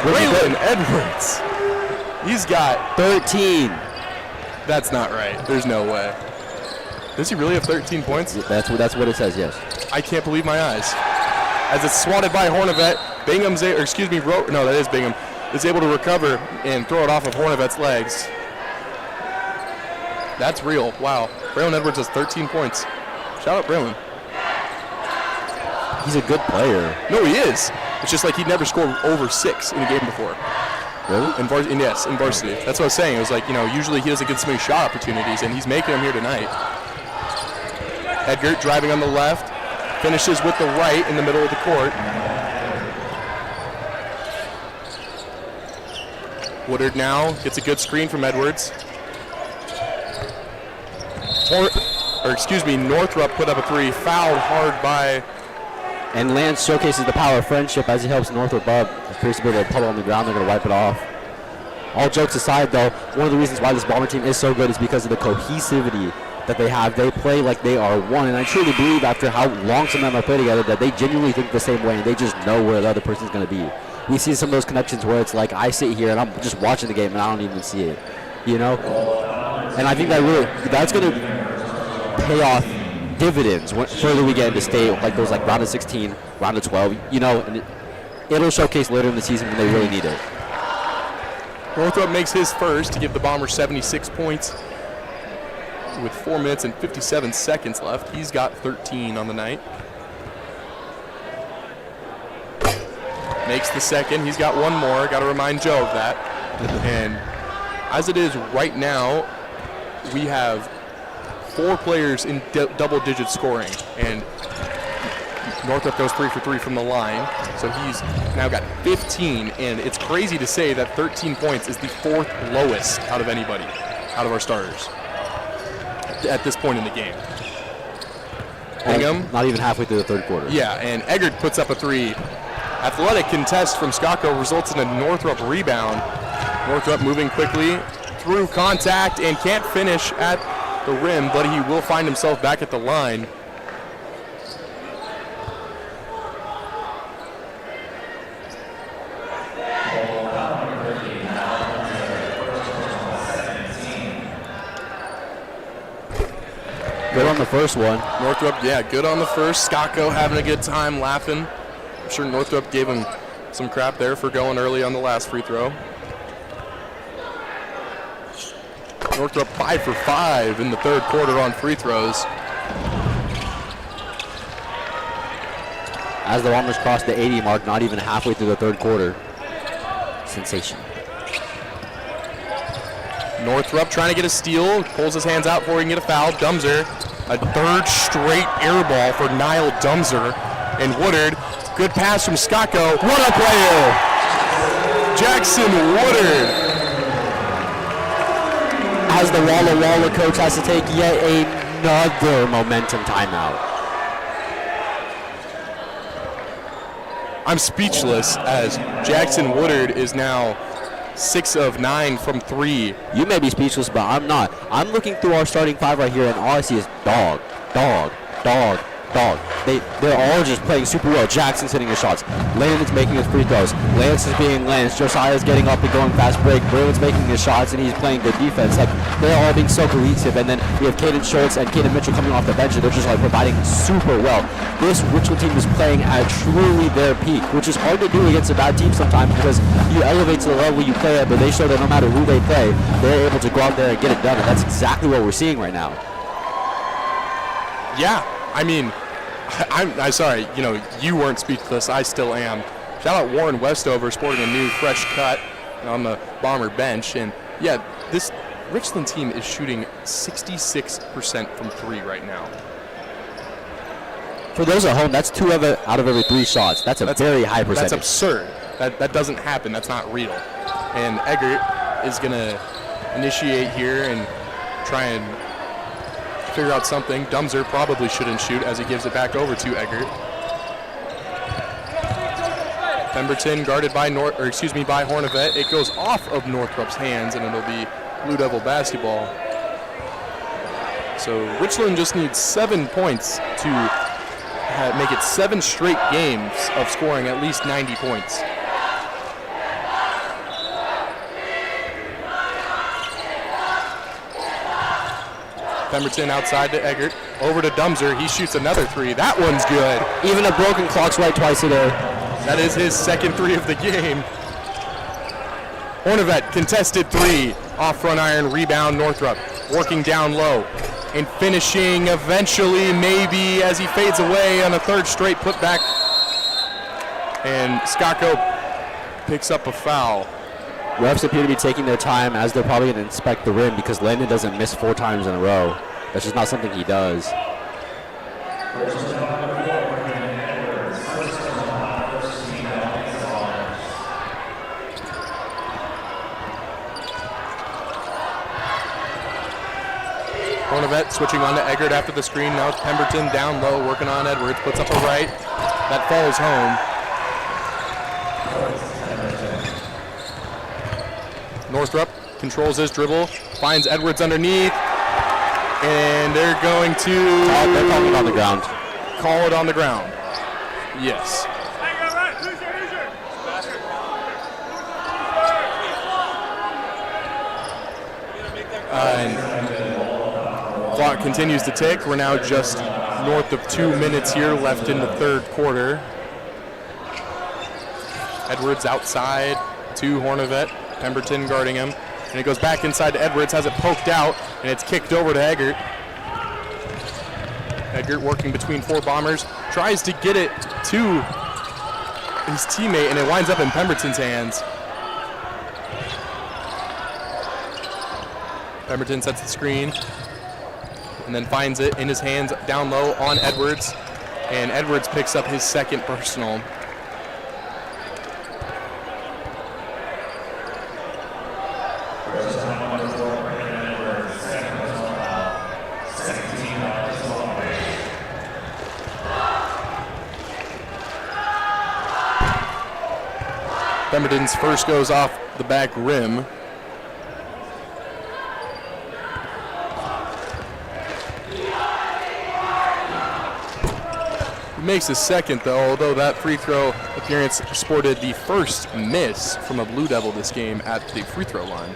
Braylon Edwards. He's got 13. That's not right. There's no way. Does he really have 13 points? That's what it says, yes. I can't believe my eyes. As it's swatted by Hornvet, Bingham's, that is Bingham, is able to recover and throw it off of Hornvet's legs. That's real. Wow. Braylon Edwards has 13 points. Shout out Braylon. He's a good player. No, he is. It's just like he'd never scored over 6 in a game before. Really? In varsity. That's what I was saying. It was like, usually he doesn't get so many shot opportunities, and he's making them here tonight. Eggert driving on the left, finishes with the right in the middle of the court. Woodard now gets a good screen from Edwards. Northrop put up a 3, fouled hard by. And Lance showcases the power of friendship as he helps Northrop up. Appears to be able to puddle on the ground. They're going to wipe it off. All jokes aside, though, one of the reasons why this Bomber team is so good is because of the cohesivity that they have. They play like they are one, and I truly believe after how long some of them have played together that they genuinely think the same way, and they just know where the other person's going to be. We see some of those connections where it's like I sit here and I'm just watching the game and I don't even see it, And I think that's going to pay off dividends when further we get into state, like those round of 16, round of 12, and it'll showcase later in the season when they really need it. Northrop makes his first to give the Bombers 76 points with 4 minutes and 57 seconds left. He's got 13 on the night. Makes the second. He's got one more. Got to remind Joe of that. And as it is right now, we have 4 players in double-digit scoring, and Northrop goes 3 for 3 from the line, so he's now got 15, and it's crazy to say that 13 points is the 4th lowest out of anybody, out of our starters, at this point in the game. Bingham. Not even halfway through the third quarter. Yeah, and Eggert puts up a 3. Athletic contest from Skako results in a Northrop rebound. Northrop moving quickly through contact and can't finish at the rim, but he will find himself back at the line. Good on the first one. Northrop, yeah, good on the first. Skako having a good time, laughing. I'm sure Northrop gave him some crap there for going early on the last free throw. Northrop 5 for 5 in the third quarter on free throws. As the Bombers cross the 80 mark, not even halfway through the third quarter. Sensation. Northrop trying to get a steal, pulls his hands out before he can get a foul. Dumser, a third straight air ball for Niall Dumser. And Woodard, good pass from Skako. What a player! Jackson Woodard. As the Walla Walla coach has to take yet another momentum timeout. I'm speechless as Jackson Woodard is now 6 of 9 from 3. You may be speechless, but I'm not. I'm looking through our starting 5 right here, and all I see is dog, dog, dog, dog. They're all just playing super well. Jackson's hitting his shots. Landon's making his free throws. Lance is being Lance. Josiah's getting up and going fast break. Braylon's making his shots, and he's playing good defense. Like, they're all being so cohesive. And then we have Caden Schultz and Caden Mitchell coming off the bench, and they're just like providing super well. This Richland team is playing at truly their peak, which is hard to do against a bad team sometimes because you elevate to the level you play at, but they show that no matter who they play, they're able to go out there and get it done, and that's exactly what we're seeing right now. Yeah, I mean, I'm sorry, you know, you weren't speechless, I still am. Shout out Warren Westover sporting a new fresh cut on the Bomber bench. And yeah, this Richland team is shooting 66% from 3 right now. For those at home, that's 2 out of every 3 shots. That's a very high percentage. That's absurd. That doesn't happen. That's not real. And Eggert is going to initiate here and try and figure out something. Dumser probably shouldn't shoot as he gives it back over to Eggert. Pemberton guarded by by Hornevet. It goes off of Northrop's hands, and it'll be Blue Devil basketball. So Richland just needs 7 points to make it 7 straight games of scoring at least 90 points. Pemberton outside to Eggert, over to Dumser. He shoots another 3. That one's good. Even a broken clock's right twice a day. That is his second 3 of the game. Hornevet, contested 3. Off front iron, rebound Northrop. Working down low and finishing eventually, maybe, as he fades away on a third straight putback. And Skako picks up a foul. Refs appear to be taking their time as they're probably going to inspect the rim because Landon doesn't miss 4 times in a row. That's just not something he does. Hornevet switching on to Eggert after the screen. Now it's Pemberton down low, working on Edwards. Puts up a right. That falls home. Northrop controls his dribble, finds Edwards underneath, and they're going to They're calling it on the ground. Call it on the ground. Yes. And clock continues to tick. We're now just north of 2 minutes here left in the third quarter. Edwards outside to Hornevet. Pemberton guarding him. And it goes back inside to Edwards, has it poked out, and it's kicked over to Eggert. Eggert working between 4 Bombers, tries to get it to his teammate, and it winds up in Pemberton's hands. Pemberton sets the screen, and then finds it in his hands down low on Edwards, and Edwards picks up his second personal. Pemberton's first goes off the back rim. He makes his second, though, although that free throw appearance sported the first miss from a Blue Devil this game at the free throw line.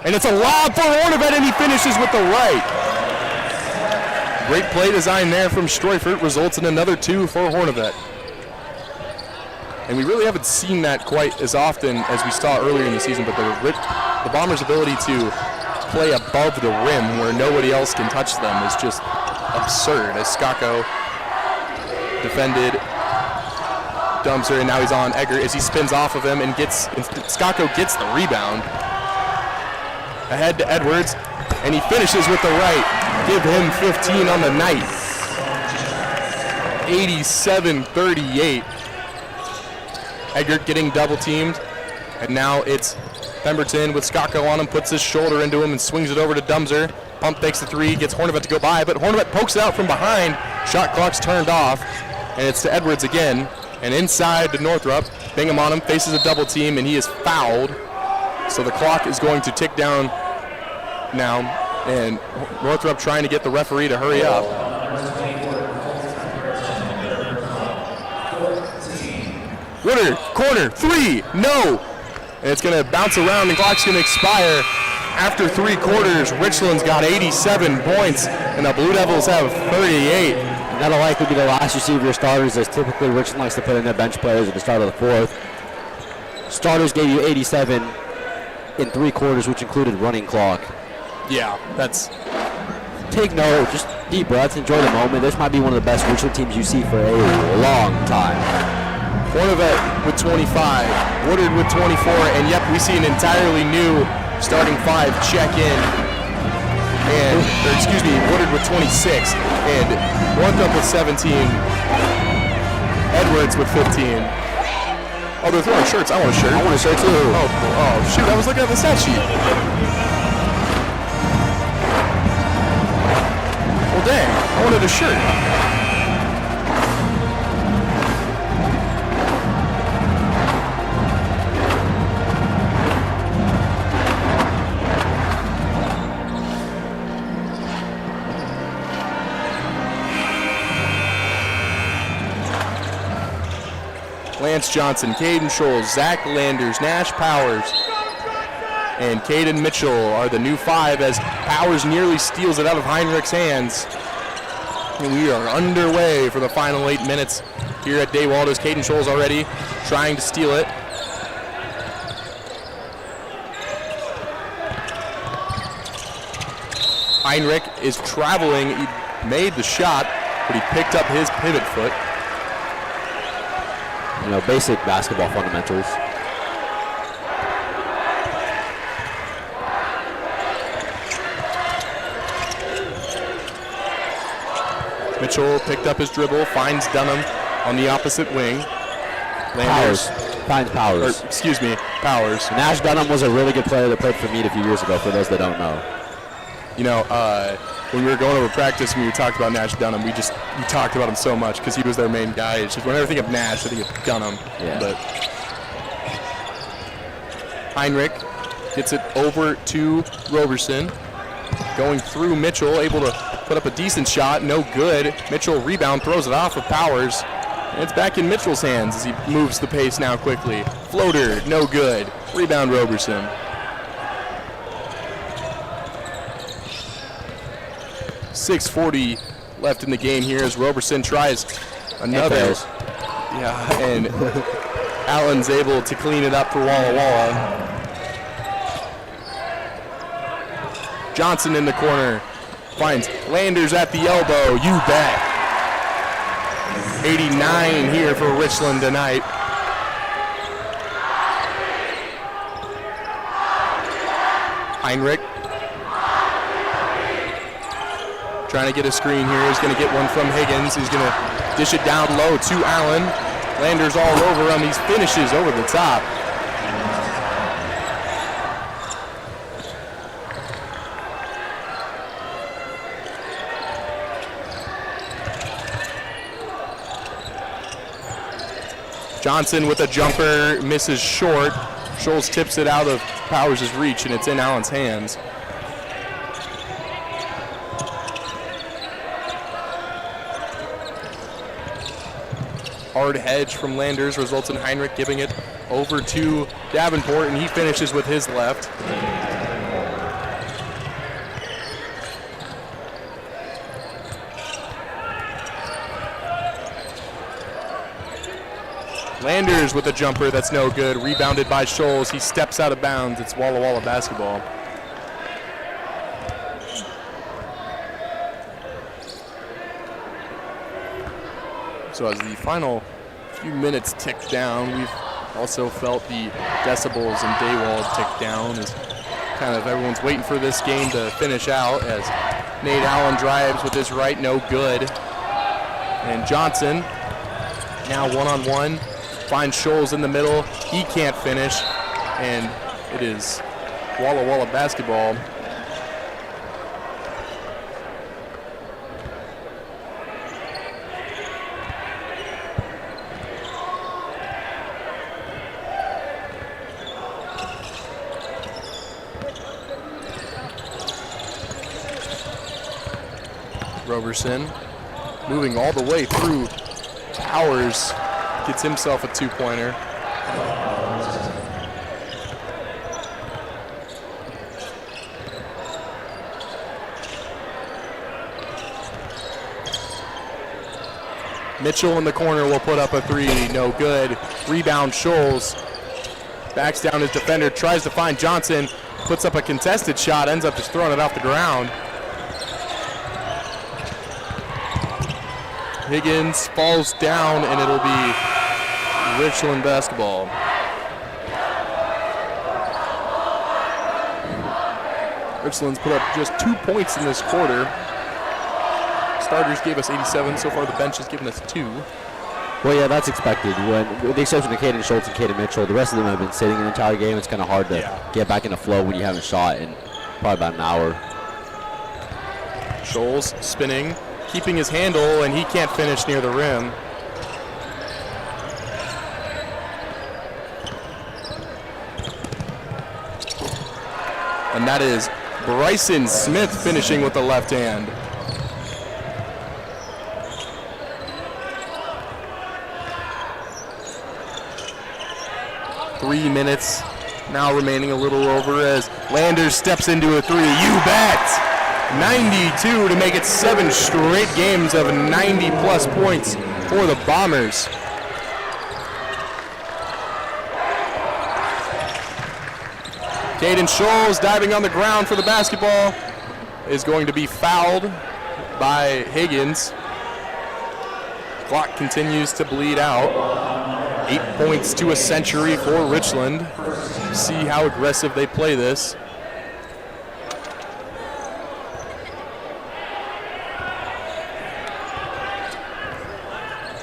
And it's a lob for Hornevet, and he finishes with the right. Great play design there from Streufert results in another 2 for Hornevet. And we really haven't seen that quite as often as we saw earlier in the season, but the Bombers' ability to play above the rim where nobody else can touch them is just absurd. As Skako defended Dumser, and now he's on Eggert as he spins off of him and Skako gets the rebound. Ahead to Edwards, and he finishes with the right. Give him 15 on the night. 87-38. Eggert getting double teamed, and now it's Pemberton with Skako on him, puts his shoulder into him and swings it over to Dumser. Pump takes the 3, gets Hornevet to go by, but Hornevet pokes it out from behind. Shot clock's turned off, and it's to Edwards again. And inside to Northrup. Bingham on him, faces a double team, and he is fouled. So the clock is going to tick down now, and Northrup trying to get the referee to hurry up. Woodard, corner, 3, no! And it's going to bounce around, and the clock's going to expire. After 3 quarters, Richland's got 87 points, and the Blue Devils have 38. And that'll likely be the last you see of your starters, as typically Richland likes to put in their bench players at the start of the 4th. Starters gave you 87 in 3 quarters, which included running clock. Yeah, that's... Take note, just deep breaths, enjoy the moment. This might be one of the best Richland teams you see for a long time. Hornevet with 25, Woodard with 24, and yep, we see an entirely new starting 5 check in. Woodard with 26, and Northrup with 17, Edwards with 15. Oh, they're throwing shirts. I want a shirt. I want a shirt too. Oh, shoot, I was looking at the stat sheet. Well, dang, I wanted a shirt. Lance Johnson, Caden Scholes, Zach Landers, Nash Powers, and Caden Mitchell are the new 5 as Powers nearly steals it out of Heinrich's hands. And we are underway for the final 8 minutes here at Dawald as Caden Scholes already trying to steal it. Heinrich is traveling. He made the shot, but he picked up his pivot foot. You know, basic basketball fundamentals. Mitchell picked up his dribble, finds Dunham on the opposite wing. Powers. Finds Powers. Powers. Nash Dunham was a really good player that played for Meade a few years ago, for those that don't know. You know, when we were going over practice and we talked about Nash Dunham, we talked about him so much because he was their main guy. It's just whenever I think of Nash, I think of Dunham. Yeah. But Heinrich gets it over to Roberson. Going through Mitchell, able to put up a decent shot, no good. Mitchell rebound, throws it off of Powers. And it's back in Mitchell's hands as he moves the pace now quickly. Floater, no good. Rebound Roberson. .640 left in the game here as Roberson tries another. Yeah, and Allen's able to clean it up for Walla Walla. Johnson in the corner finds Landers at the elbow. You bet. 89 here for Richland tonight. Heinrich trying to get a screen here. He's going to get one from Higgins. He's going to dish it down low to Allen. Landers all over him. He finishes over the top. Johnson with a jumper, misses short. Scholes tips it out of Powers' reach, and it's in Allen's hands. hard hedge from Landers results in Heinrich giving it over to Davenport, and he finishes with his left. Landers with a jumper that's no good, rebounded by Scholes. He steps out of bounds. It's Walla Walla basketball. So as the final few minutes tick down, we've also felt the decibels in Dawald tick down as kind of everyone's waiting for this game to finish out as Nate Allen drives with his right, no good. And Johnson now one-on-one, finds Scholes in the middle. He can't finish, and it is Walla Walla basketball. Roberson moving all the way through Powers, gets himself a two-pointer. Mitchell in the corner will put up a three, no good. Rebound Scholes, backs down his defender, tries to find Johnson, puts up a contested shot, ends up just throwing it off the ground. Higgins falls down, and it'll be Richland basketball. Richland's put up just 2 points in this quarter. Starters gave us 87. So far, the bench has given us 2. Well, yeah, that's expected. With the exception of Caden Schultz and Caden Mitchell, the rest of them have been sitting the entire game. It's kind of hard to get back in the flow when you haven't shot in probably about an hour. Scholes spinning, keeping his handle, and he can't finish near the rim. And that is Bryson Smith finishing with the left hand. Three minutes now remaining, a little over, as Landers steps into a three. You bet! 92 to make it 7 straight games of 90-plus points for the Bombers. Caden Scholes diving on the ground for the basketball is going to be fouled by Higgins. Clock continues to bleed out. 8 points to a century for Richland. See how aggressive they play this.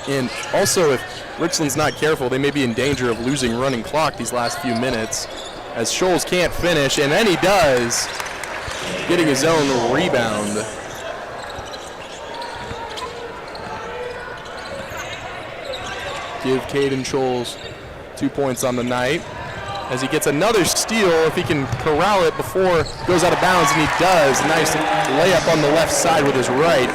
And also, if Richland's not careful, they may be in danger of losing running clock these last few minutes, as Scholes can't finish, and then he does, getting his own rebound. Give Caden Scholes 2 points on the night, as he gets another steal if he can corral it before it goes out of bounds, and he does. Nice layup on the left side with his right.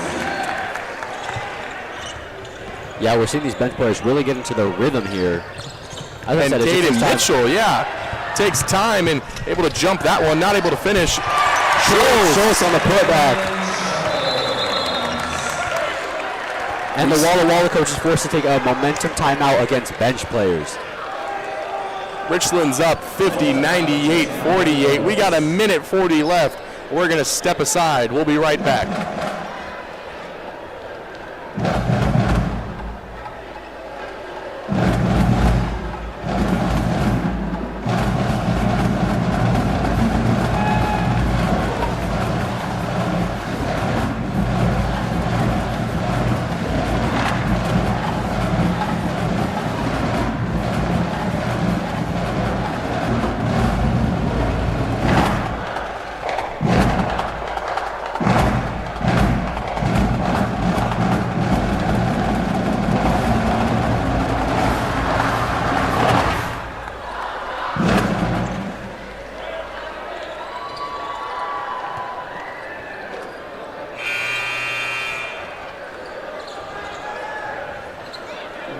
Yeah, we're seeing these bench players really get into the rhythm here. As I And said, Caden Mitchell, takes time and able to jump that one, not able to finish. Scholes on the putback. And the Walla Walla coach is forced to take a momentum timeout against bench players. Richland's up 50, 98, 48. We got a minute 40 left. We're going to step aside. We'll be right back.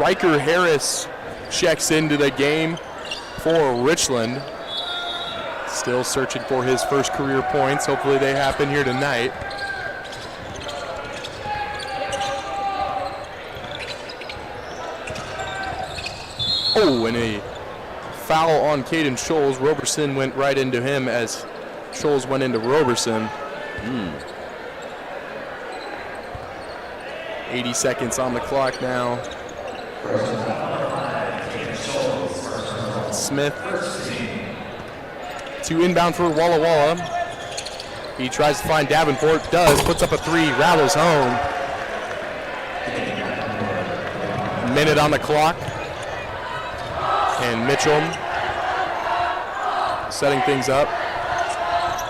Riker Harris checks into the game for Richland. Still searching for his first career points. Hopefully they happen here tonight. Oh, and a foul on Caden Scholes. Roberson went right into him as Scholes went into Roberson. 80 seconds on the clock now. Smith to inbound for Walla Walla. He tries to find Davenport, does, puts up a three, rattles home. Minute on the clock. And Mitchell setting things up.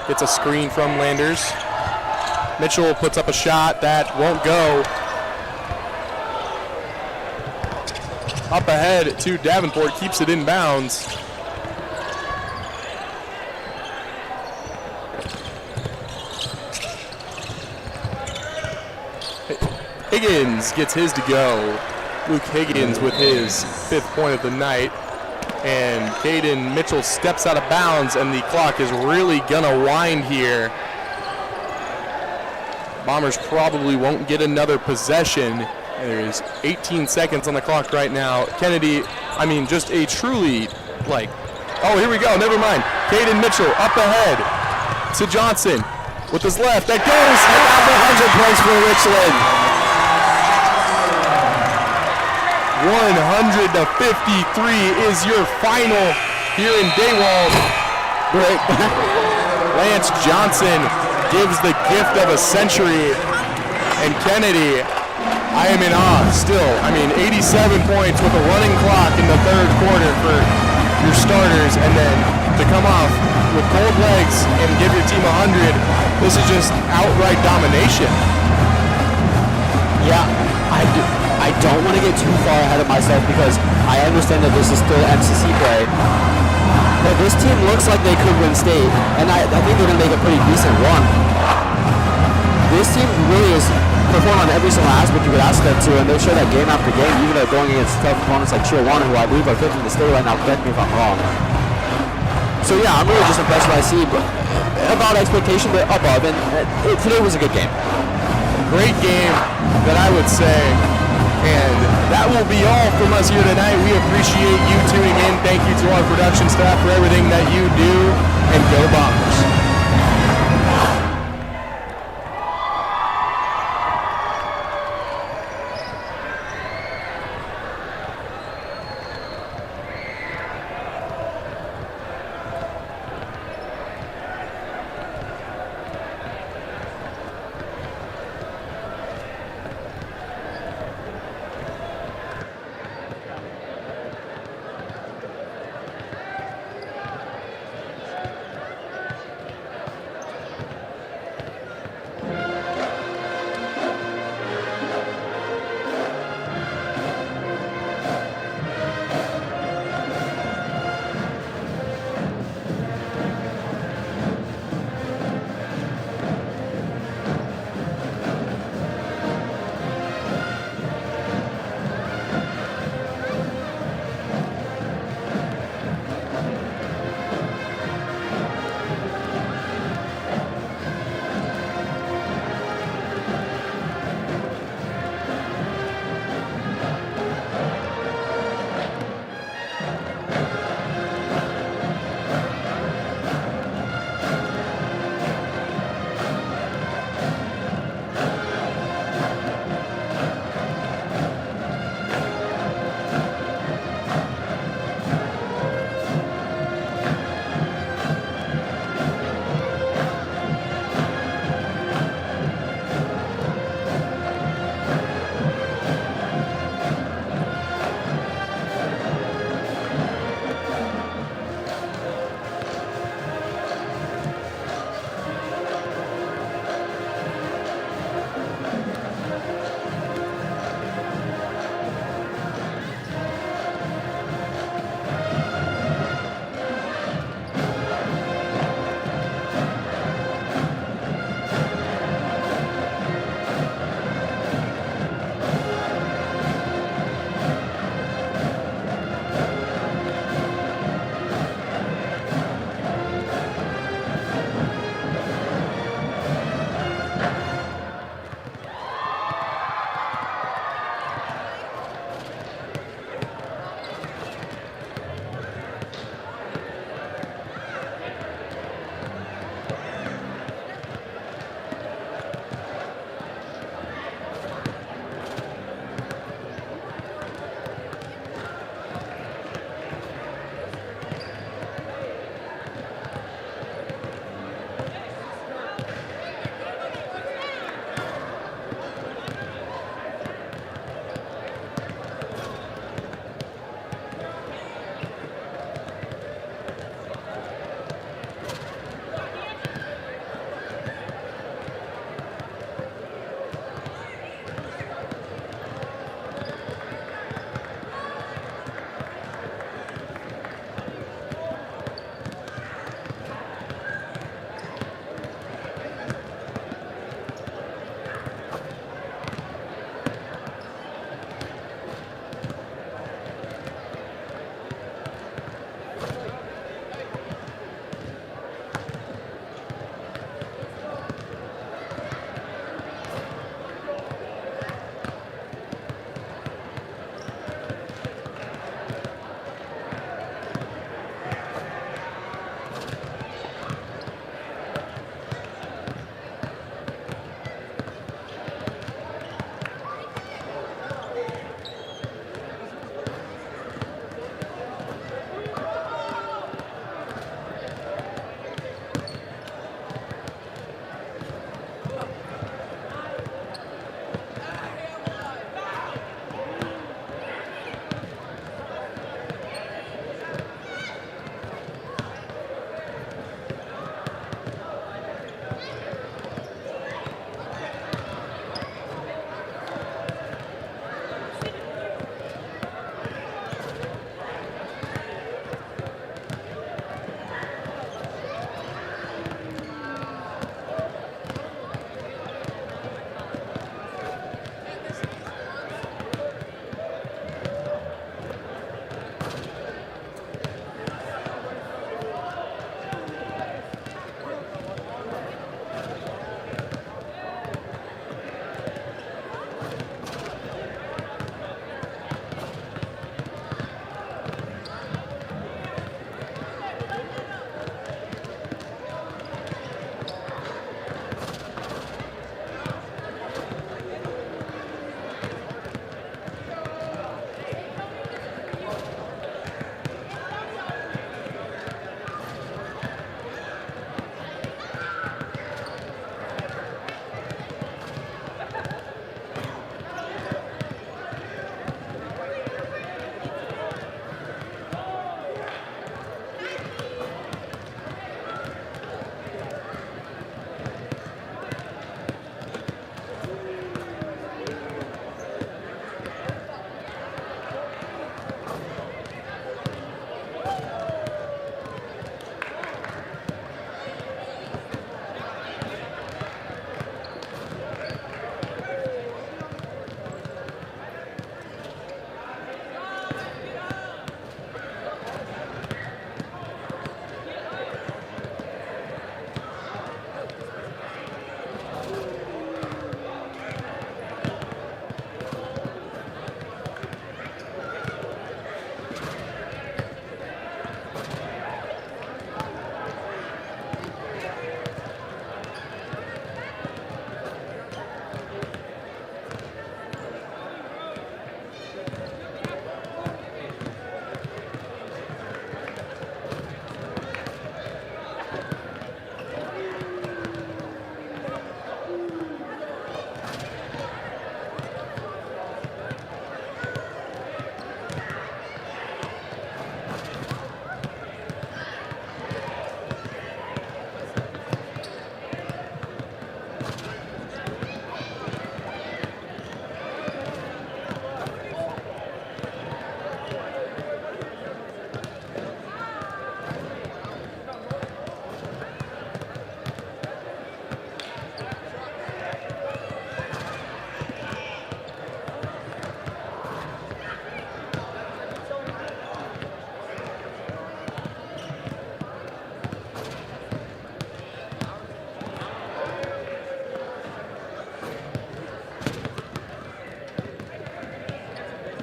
Gets a screen from Landers. Mitchell puts up a shot that won't go. Up ahead to Davenport, keeps it in bounds. Higgins gets his to go. Luke Higgins with his 5th point of the night. And Caden Mitchell steps out of bounds, and the clock is really gonna wind here. Bombers probably won't get another possession. There's 18 seconds on the clock right now. Kennedy, I mean, just a truly, like, oh, here we go, never mind. Caden Mitchell up ahead to Johnson with his left. That goes, and 100 points for Richland. 153 is your final here in Dawald. Lance Johnson gives the gift of a century, and Kennedy, I am in awe still. I mean, 87 points with a running clock in the 3rd quarter for your starters, and then to come off with cold legs and give your team 100, this is just outright domination. Yeah, I don't want to get too far ahead of myself because I understand that this is still MCC play. But this team looks like they could win state, and I think they're going to make a pretty decent run. This team really is performing on every single aspect you would ask them to, and they show that game after game, even though going against tough opponents like Tier 1, who I believe are 5th in the state right now. Correct me if I'm wrong. So yeah, I'm really just impressed with what I see. But about expectation, but above, and today was a good game. Great game that I would say. And that will be all from us here tonight. We appreciate you tuning in. Thank you to our production staff for everything that you do. And go Bombers.